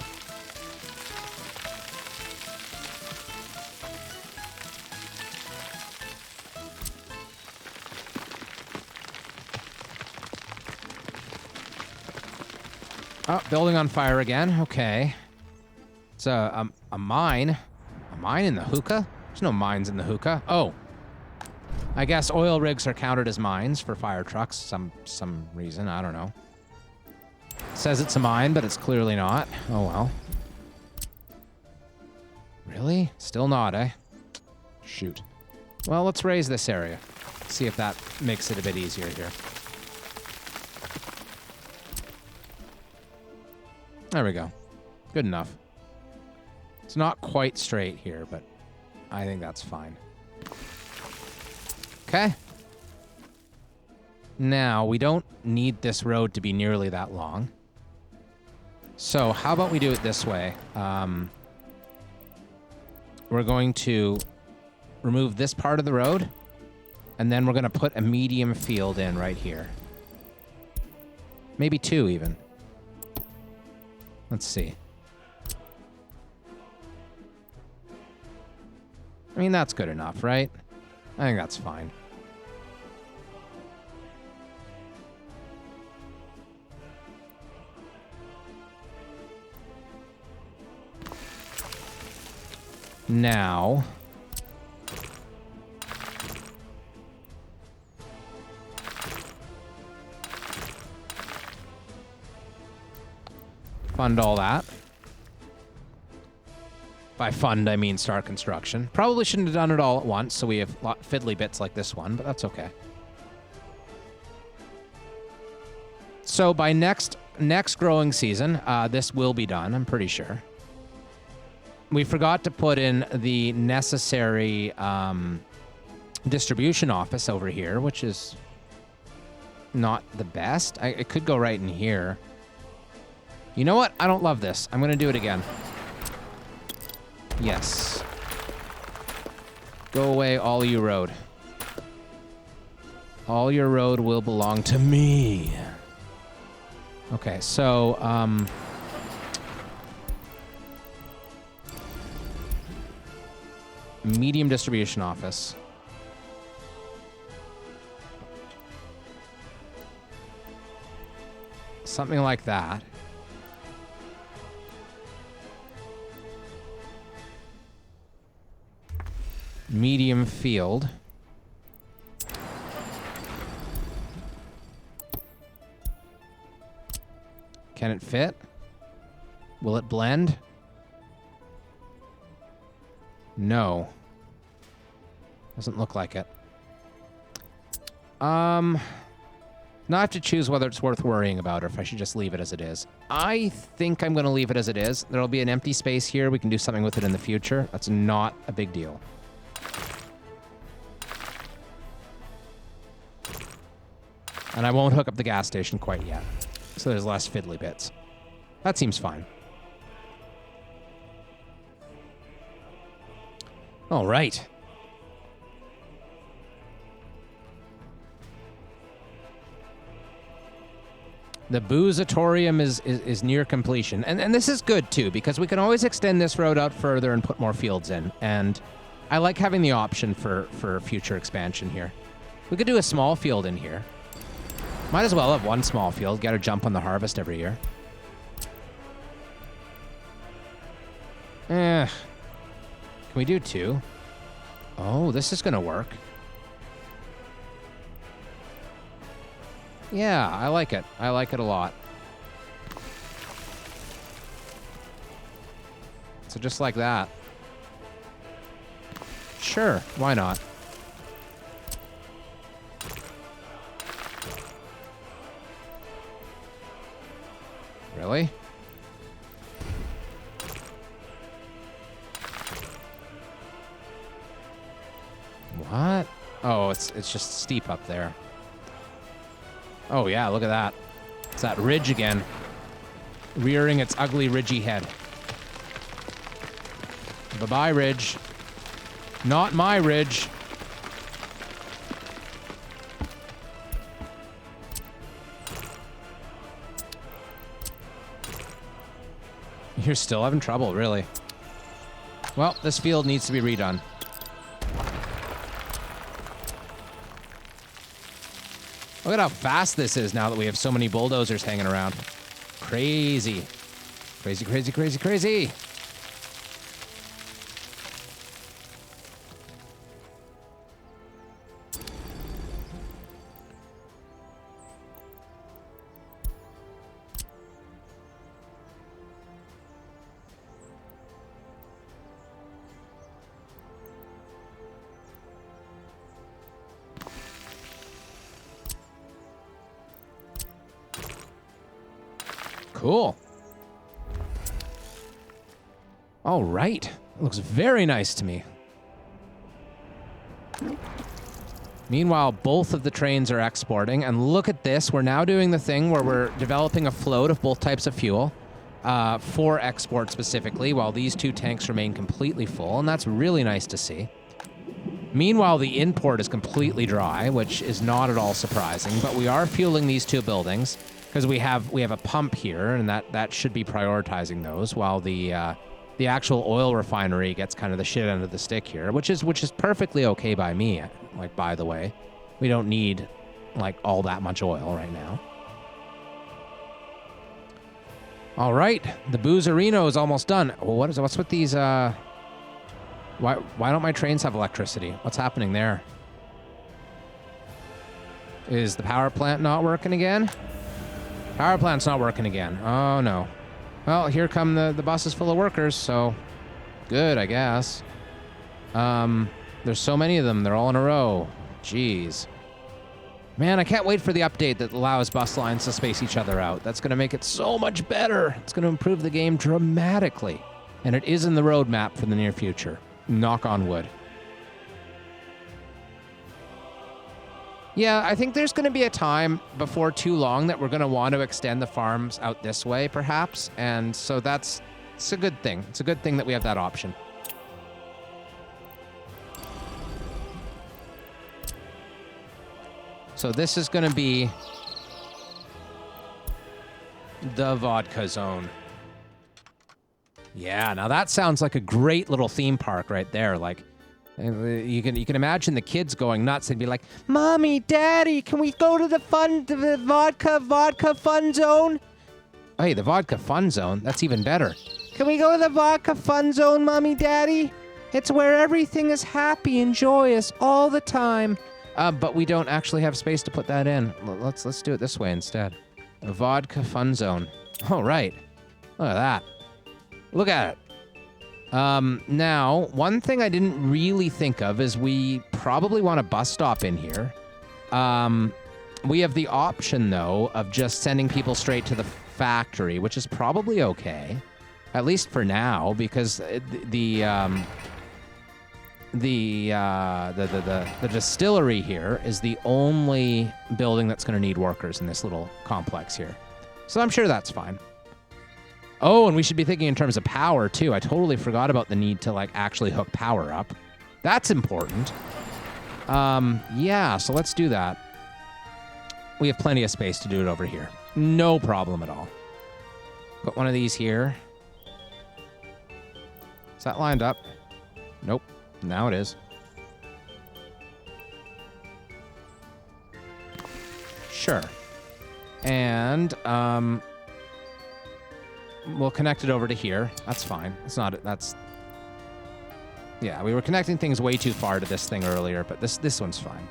Oh, building on fire again. Okay. It's a mine. A mine in the hookah? There's no mines in the hookah. Oh. I guess oil rigs are counted as mines for fire trucks. Some reason. I don't know. Says it's a mine, but it's clearly not. Oh, well. Really? Still not, eh? Shoot. Well, let's raise this area. See if that makes it a bit easier here. There we go. Good enough. It's not quite straight here, but I think that's fine. Okay. Now, we don't need this road to be nearly that long. So, how about we do it this way? We're going to remove this part of the road, and then we're going to put a medium field in right here. Maybe two, even. Let's see. I mean, that's good enough, right? I think that's fine. Now, fund all that. By fund, I mean start construction. Probably shouldn't have done it all at once, so we have fiddly bits like this one, but that's okay. So by next growing season, this will be done, I'm pretty sure. We forgot to put in the necessary distribution office over here, which is not the best. It could go right in here. You know what? I don't love this. I'm going to do it again. Yes. Go away, all you road. All your road will belong to me. Okay, so, medium distribution office. Something like that. Medium field. Can it fit? Will it blend? No. Doesn't look like it. Now I have to choose whether it's worth worrying about or if I should just leave it as it is. I think I'm going to leave it as it is. There'll be an empty space here. We can do something with it in the future. That's not a big deal. And I won't hook up the gas station quite yet. So there's less fiddly bits. That seems fine. All right. The Boozatorium is near completion. And this is good, too, because we can always extend this road out further and put more fields in. And I like having the option for future expansion here. We could do a small field in here. Might as well have one small field. Got to jump on the harvest every year. Can we do two? Oh, this is going to work. Yeah, I like it. I like it a lot. So just like that. Sure, why not? Really? What? Oh, it's just steep up there. Oh yeah, look at that. It's that ridge again. Rearing its ugly ridgy head. Bye-bye, ridge. Not my ridge. You're still having trouble, really. Well, this field needs to be redone. Look at how fast this is now that we have so many bulldozers hanging around. Crazy. Crazy, crazy, crazy, crazy. Cool. All right. It looks very nice to me. Meanwhile, both of the trains are exporting. And look at this. We're now doing the thing where we're developing a float of both types of fuel for export specifically, while these two tanks remain completely full. And that's really nice to see. Meanwhile, the import is completely dry, which is not at all surprising. But we are fueling these two buildings. Because we have a pump here, and that should be prioritizing those, while the actual oil refinery gets kind of the shit end of the stick here, which is perfectly okay by me. Like, by the way, we don't need like all that much oil right now. All right, the Boozerino is almost done. Well, what's with these? Why don't my trains have electricity? What's happening there? Is the power plant not working again? Power plant's not working again. Oh, no. Well, here come the buses full of workers, so good, I guess. There's so many of them. They're all in a row. Jeez. Man, I can't wait for the update that allows bus lines to space each other out. That's going to make it so much better. It's going to improve the game dramatically. And it is in the roadmap for the near future. Knock on wood. Yeah, I think there's going to be a time before too long that we're going to want to extend the farms out this way, perhaps. And so it's a good thing. It's a good thing that we have that option. So this is going to be The vodka zone. Yeah, now that sounds like a great little theme park right there. Like, you can imagine the kids going nuts and be like, "Mommy, Daddy, can we go to the vodka fun zone?" Hey, the vodka fun zone? That's even better. Can we go to the vodka fun zone, Mommy, Daddy? It's where everything is happy and joyous all the time. But we don't actually have space to put that in. Let's do it this way instead. A vodka fun zone. Oh, right. Look at that. Look at it. Now, one thing I didn't really think of is we probably want a bus stop in here. We have the option, though, of just sending people straight to the factory, which is probably okay, at least for now, because the distillery here is the only building that's going to need workers in this little complex here. So I'm sure that's fine. Oh, and we should be thinking in terms of power, too. I totally forgot about the need to, like, actually hook power up. That's important. Yeah, so let's do that. We have plenty of space to do it over here. No problem at all. Put one of these here. Is that lined up? Nope. Now it is. Sure. And, we'll connect it over to here. That's fine. It's not, that's... Yeah, we were connecting things way too far to this thing earlier, but this one's fine.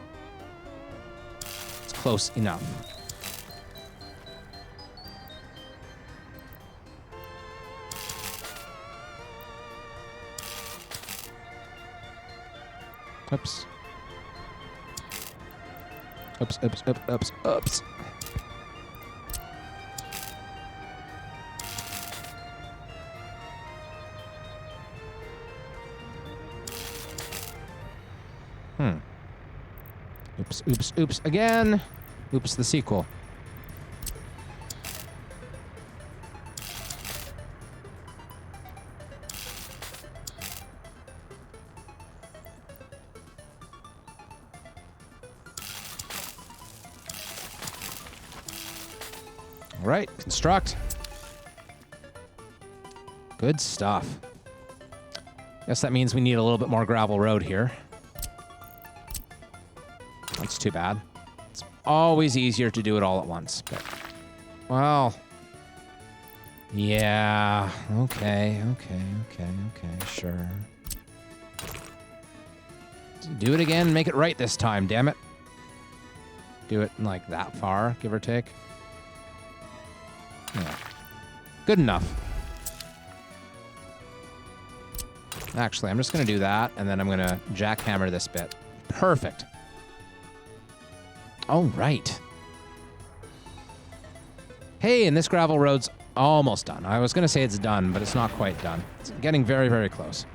It's close enough. Oops. Oops, oops, oops, oops, oops. Oops, oops, oops again. Oops, the sequel. All right, construct. Good stuff. Guess that means we need a little bit more gravel road here. That's too bad. It's always easier to do it all at once, but... Well... Yeah... Okay, sure. Do it again, make it right this time, damn it. Do it, like, that far, give or take. Yeah. Good enough. Actually, I'm just gonna do that, and then I'm gonna jackhammer this bit. Perfect. All right. Hey, and this gravel road's almost done. I was going to say it's done, but it's not quite done. It's getting very, very close.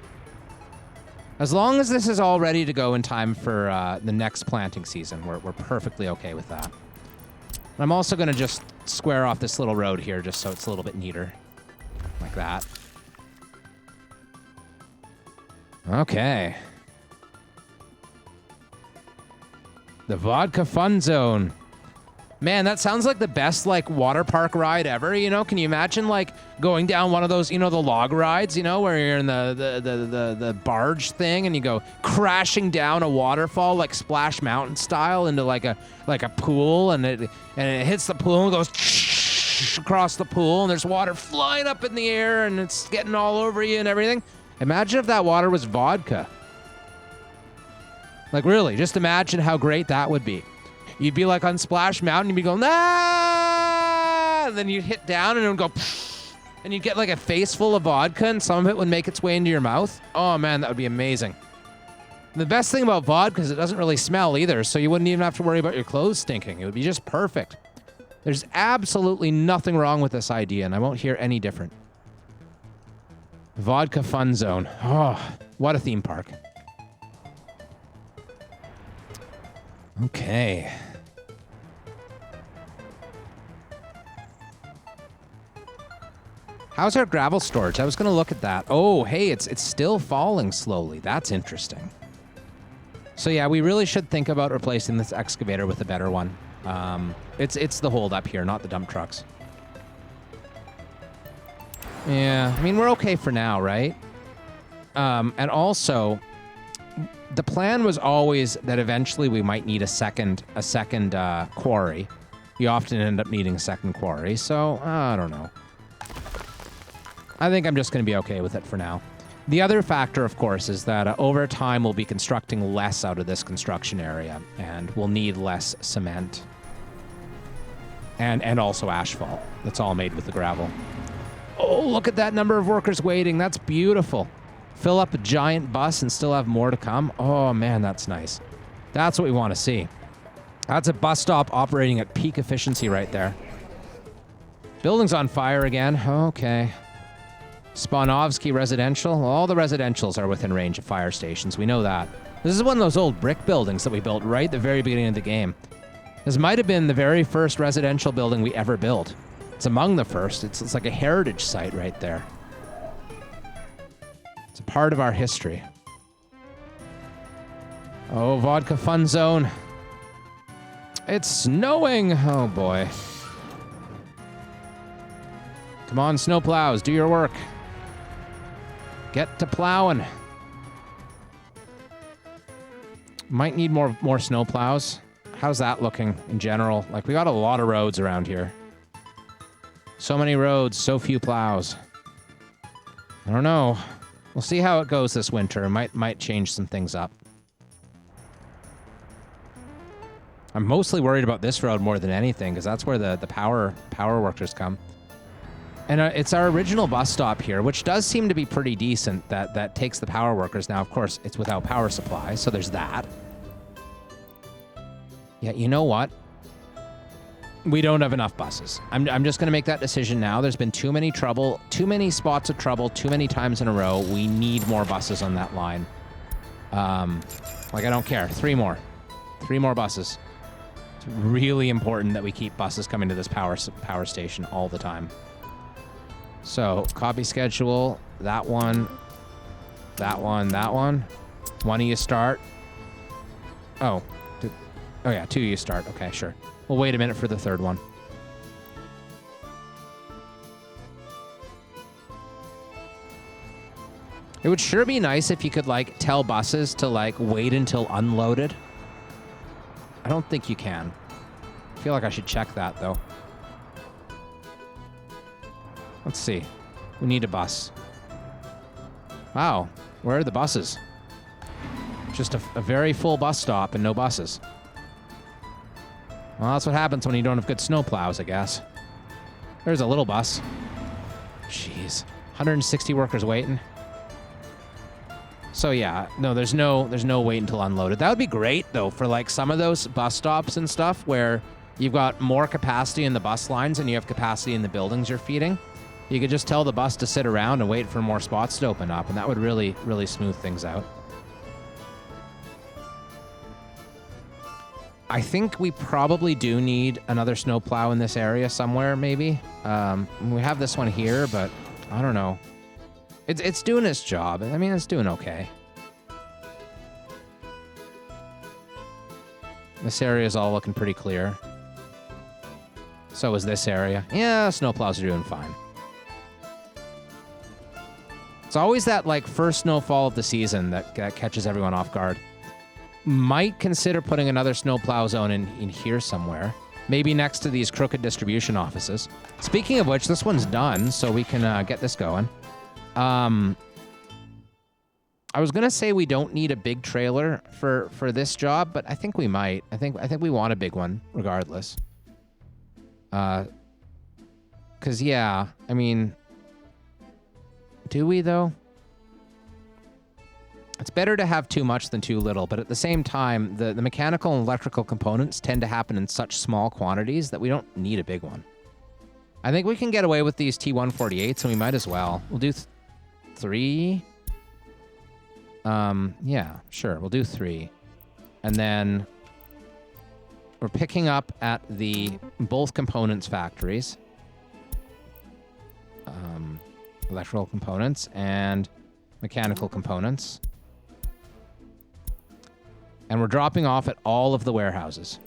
As long as this is all ready to go in time for the next planting season, we're perfectly okay with that. And I'm also going to just square off this little road here just so it's a little bit neater. Like that. Okay. The Vodka Fun Zone. Man, that sounds like the best, like, water park ride ever, you know? Can you imagine, like, going down one of those, you know, the log rides, you know, where you're in the barge thing and you go crashing down a waterfall, like Splash Mountain style, into, like a pool, and it hits the pool and goes across the pool, and there's water flying up in the air, and it's getting all over you and everything. Imagine if that water was vodka. Like, really, just imagine how great that would be. You'd be like on Splash Mountain, you'd be going, ah! And then you'd hit down and it would go, and you'd get like a face full of vodka, and some of it would make its way into your mouth. Oh man, that would be amazing. And the best thing about vodka is it doesn't really smell either, so you wouldn't even have to worry about your clothes stinking. It would be just perfect. There's absolutely nothing wrong with this idea, and I won't hear any different. Vodka Fun Zone. Oh, what a theme park. Okay. How's our gravel storage? I was going to look at that. Oh, hey, it's still falling slowly. That's interesting. So yeah, we really should think about replacing this excavator with a better one. It's the hold up here, not the dump trucks. Yeah, I mean, we're okay for now, right? And also, the plan was always that eventually we might need a second quarry. You often end up needing a second quarry, so I don't know. I think I'm just going to be okay with it for now. The other factor, of course, is that over time we'll be constructing less out of this construction area, and we'll need less cement. And also asphalt. That's all made with the gravel. Oh, look at that number of workers waiting. That's beautiful. Fill up a giant bus and still have more to come. Oh, man, that's nice. That's what we want to see. That's a bus stop operating at peak efficiency right there. Building's on fire again. Okay. Spanovsky Residential. All the residentials are within range of fire stations. We know that. This is one of those old brick buildings that we built right at the very beginning of the game. This might have been the very first residential building we ever built. It's among the first. It's like a heritage site right there. It's a part of our history. Oh, Vodka Fun Zone. It's snowing. Oh, boy. Come on, snowplows. Do your work. Get to plowing. Might need more snowplows. How's that looking in general? Like, we got a lot of roads around here. So many roads, so few plows. I don't know. We'll see how it goes this winter. Might change some things up. I'm mostly worried about this road more than anything, because that's where the power workers come. And it's our original bus stop here, which does seem to be pretty decent, that takes the power workers. Now, of course, it's without power supply, so there's that. Yeah, you know what? We don't have enough buses. I'm just going to make that decision now. There's been too many spots of trouble, too many times in a row. We need more buses on that line. Like, I don't care. 3 more. 3 more buses. It's really important that we keep buses coming to this power station all the time. So, copy schedule. That one. That one. That one. One of you start. Oh. Oh, yeah, 2 of you start. Okay, sure. We'll wait a minute for the third one. It would sure be nice if you could, like, tell buses to, like, wait until unloaded. I don't think you can. I feel like I should check that, though. Let's see. We need a bus. Wow. Where are the buses? Just a very full bus stop and no buses. Well, that's what happens when you don't have good snowplows, I guess. There's a little bus. Jeez. 160 workers waiting. So yeah, no, there's no wait until unloaded. That would be great, though, for like some of those bus stops and stuff where you've got more capacity in the bus lines and you have capacity in the buildings you're feeding. You could just tell the bus to sit around and wait for more spots to open up, and that would really, really smooth things out. I think we probably do need another snowplow in this area somewhere, maybe. We have this one here, but I don't know. It's doing its job. I mean, it's doing okay. This area is all looking pretty clear. So is this area. Yeah, snowplows are doing fine. It's always that, like, first snowfall of the season that catches everyone off guard. Might consider putting another snowplow zone in here somewhere. Maybe next to these crooked distribution offices. Speaking of which, this one's done, so we can get this going. I was gonna say we don't need a big trailer for this job, but I think we might. I think we want a big one regardless. 'Cause yeah, I mean, do we though? It's better to have too much than too little, but at the same time, the mechanical and electrical components tend to happen in such small quantities that we don't need a big one. I think we can get away with these T148s, and we might as well. We'll do 3. Yeah, sure, we'll do 3. And then we're picking up at the both components factories. Electrical components and mechanical components. And we're dropping off at all of the warehouses.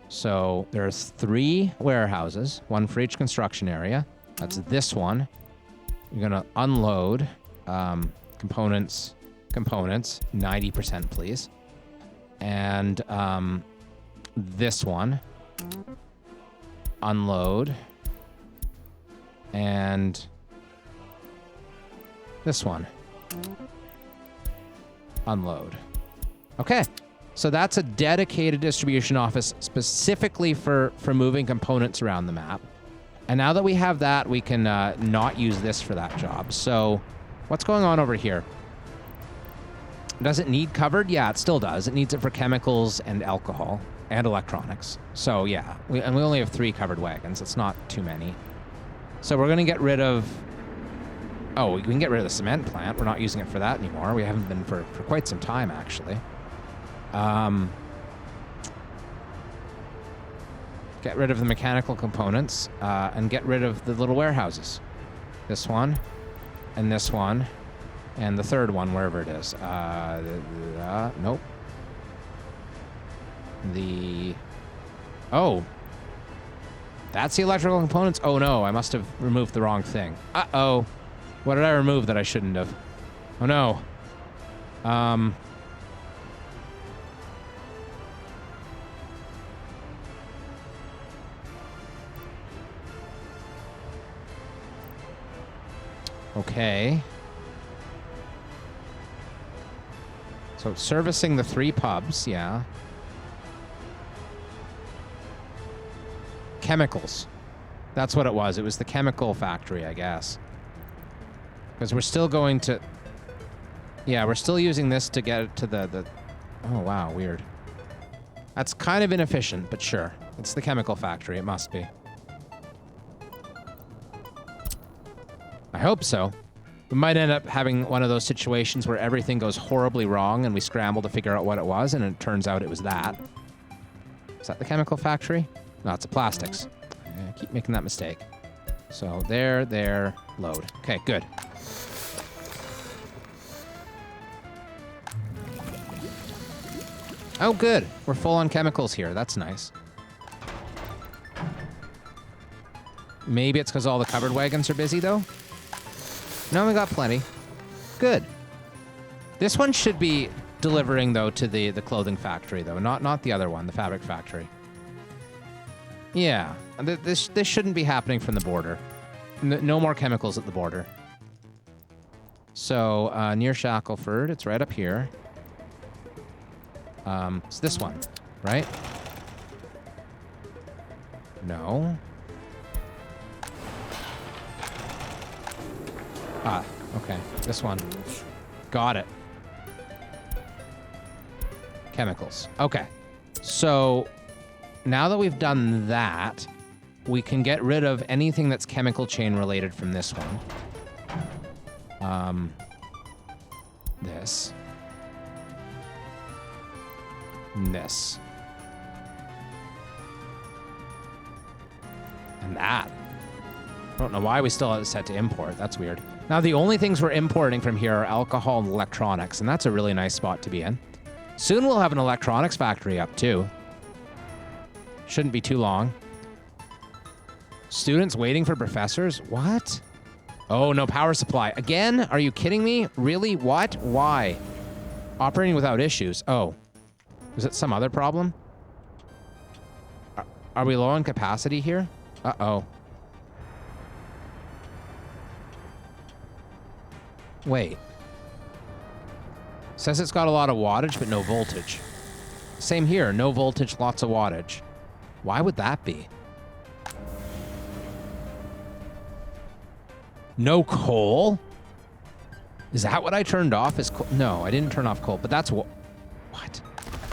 So there's 3 warehouses, 1 for each construction area. That's this one You're going to unload components, 90%, please. And this one, unload. And this one, unload. Okay. So that's a dedicated distribution office specifically for moving components around the map. And now that we have that, we can not use this for that job. So what's going on over here? Does it need covered? Yeah, it still does. It needs it for chemicals and alcohol and electronics. So yeah, we only have 3 covered wagons. It's not too many. So we're going to get rid of... Oh, we can get rid of the cement plant. We're not using it for that anymore. We haven't been for quite some time, actually. Get rid of the mechanical components and get rid of the little warehouses. This one and this one and the third one, wherever it is. Nope. Oh. That's the electrical components? Oh no, I must have removed the wrong thing. Uh-oh. What did I remove that I shouldn't have? Oh no. Okay. So servicing the 3 pubs, yeah. Chemicals. That's what it was. It was the chemical factory, I guess. Because we're still going to... Yeah, we're still using this to get it to the... Oh, wow, weird. That's kind of inefficient, but sure. It's the chemical factory. It must be. I hope so. We might end up having one of those situations where everything goes horribly wrong and we scramble to figure out what it was, and it turns out it was that. Is that the chemical factory? No, it's the plastics. I keep making that mistake. So there, load. Okay, good. Oh, good. We're full on chemicals here. That's nice. Maybe it's because all the covered wagons are busy, though? No, we got plenty. Good. This one should be delivering, though, to the clothing factory, though. Not the other one, the fabric factory. Yeah. This shouldn't be happening from the border. No more chemicals at the border. So, near Shackleford, it's right up here. It's this one, right? No. Ah, okay. This one. Got it. Chemicals. Okay. So, now that we've done that, we can get rid of anything that's chemical chain related from this one. This. This. And that. I don't know why we still have it set to import. That's weird. Now, the only things we're importing from here are alcohol and electronics, and that's a really nice spot to be in. Soon we'll have an electronics factory up, too. Shouldn't be too long. Students waiting for professors? What? Oh, no power supply. Again? Are you kidding me? Really? What? Why? Operating without issues. Oh. Is it some other problem? Are we low on capacity here? Uh-oh. Wait. Says it's got a lot of wattage, but no voltage. Same here. No voltage, lots of wattage. Why would that be? No coal? Is that what I turned off? Is coal? No, I didn't turn off coal, but that's what? What?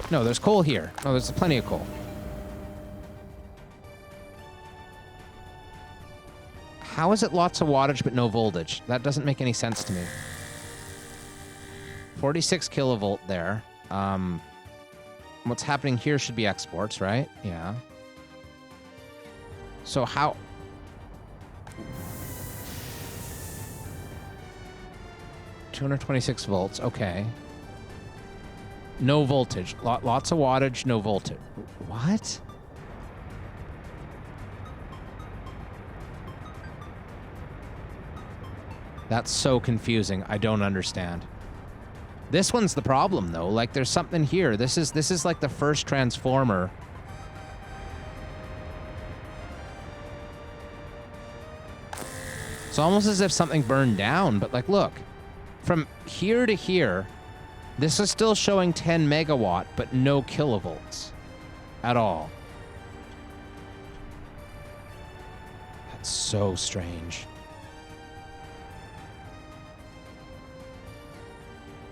No, there's coal here. Oh, there's plenty of coal. How is it lots of wattage but no voltage? That doesn't make any sense to me. 46 kilovolt there. What's happening here should be exports, right? Yeah. So how... $226 volts, okay. No voltage. Lots of wattage, no voltage. What? That's so confusing. I don't understand. This one's the problem, though. Like, there's something here. This is like the first transformer. It's almost as if something burned down, but like, look. From here to here, this is still showing 10 megawatt, but no kilovolts at all. That's so strange.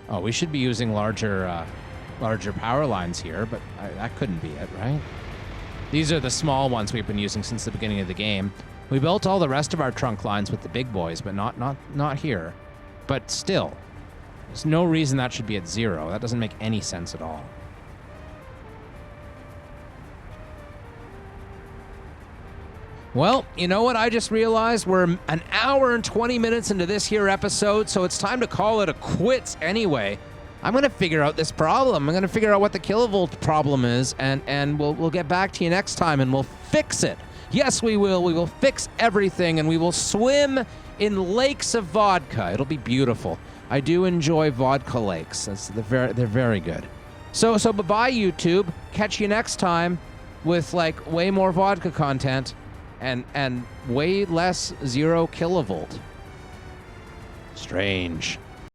Oh, we should be using larger power lines here, but that couldn't be it, right? These are the small ones we've been using since the beginning of the game. We built all the rest of our trunk lines with the big boys, but not here. But still, there's no reason that should be at 0. That doesn't make any sense at all. Well, you know what I just realized? We're an hour and 20 minutes into this here episode, so it's time to call it a quits anyway. I'm going to figure out this problem. I'm going to figure out what the kilovolt problem is, and we'll get back to you next time, and we'll fix it. Yes, we will. We will fix everything, and we will swim in lakes of vodka. It'll be beautiful. I do enjoy vodka lakes. They're very good. So bye-bye, YouTube. Catch you next time with, like, way more vodka content. And way less 0 kilovolt. Strange.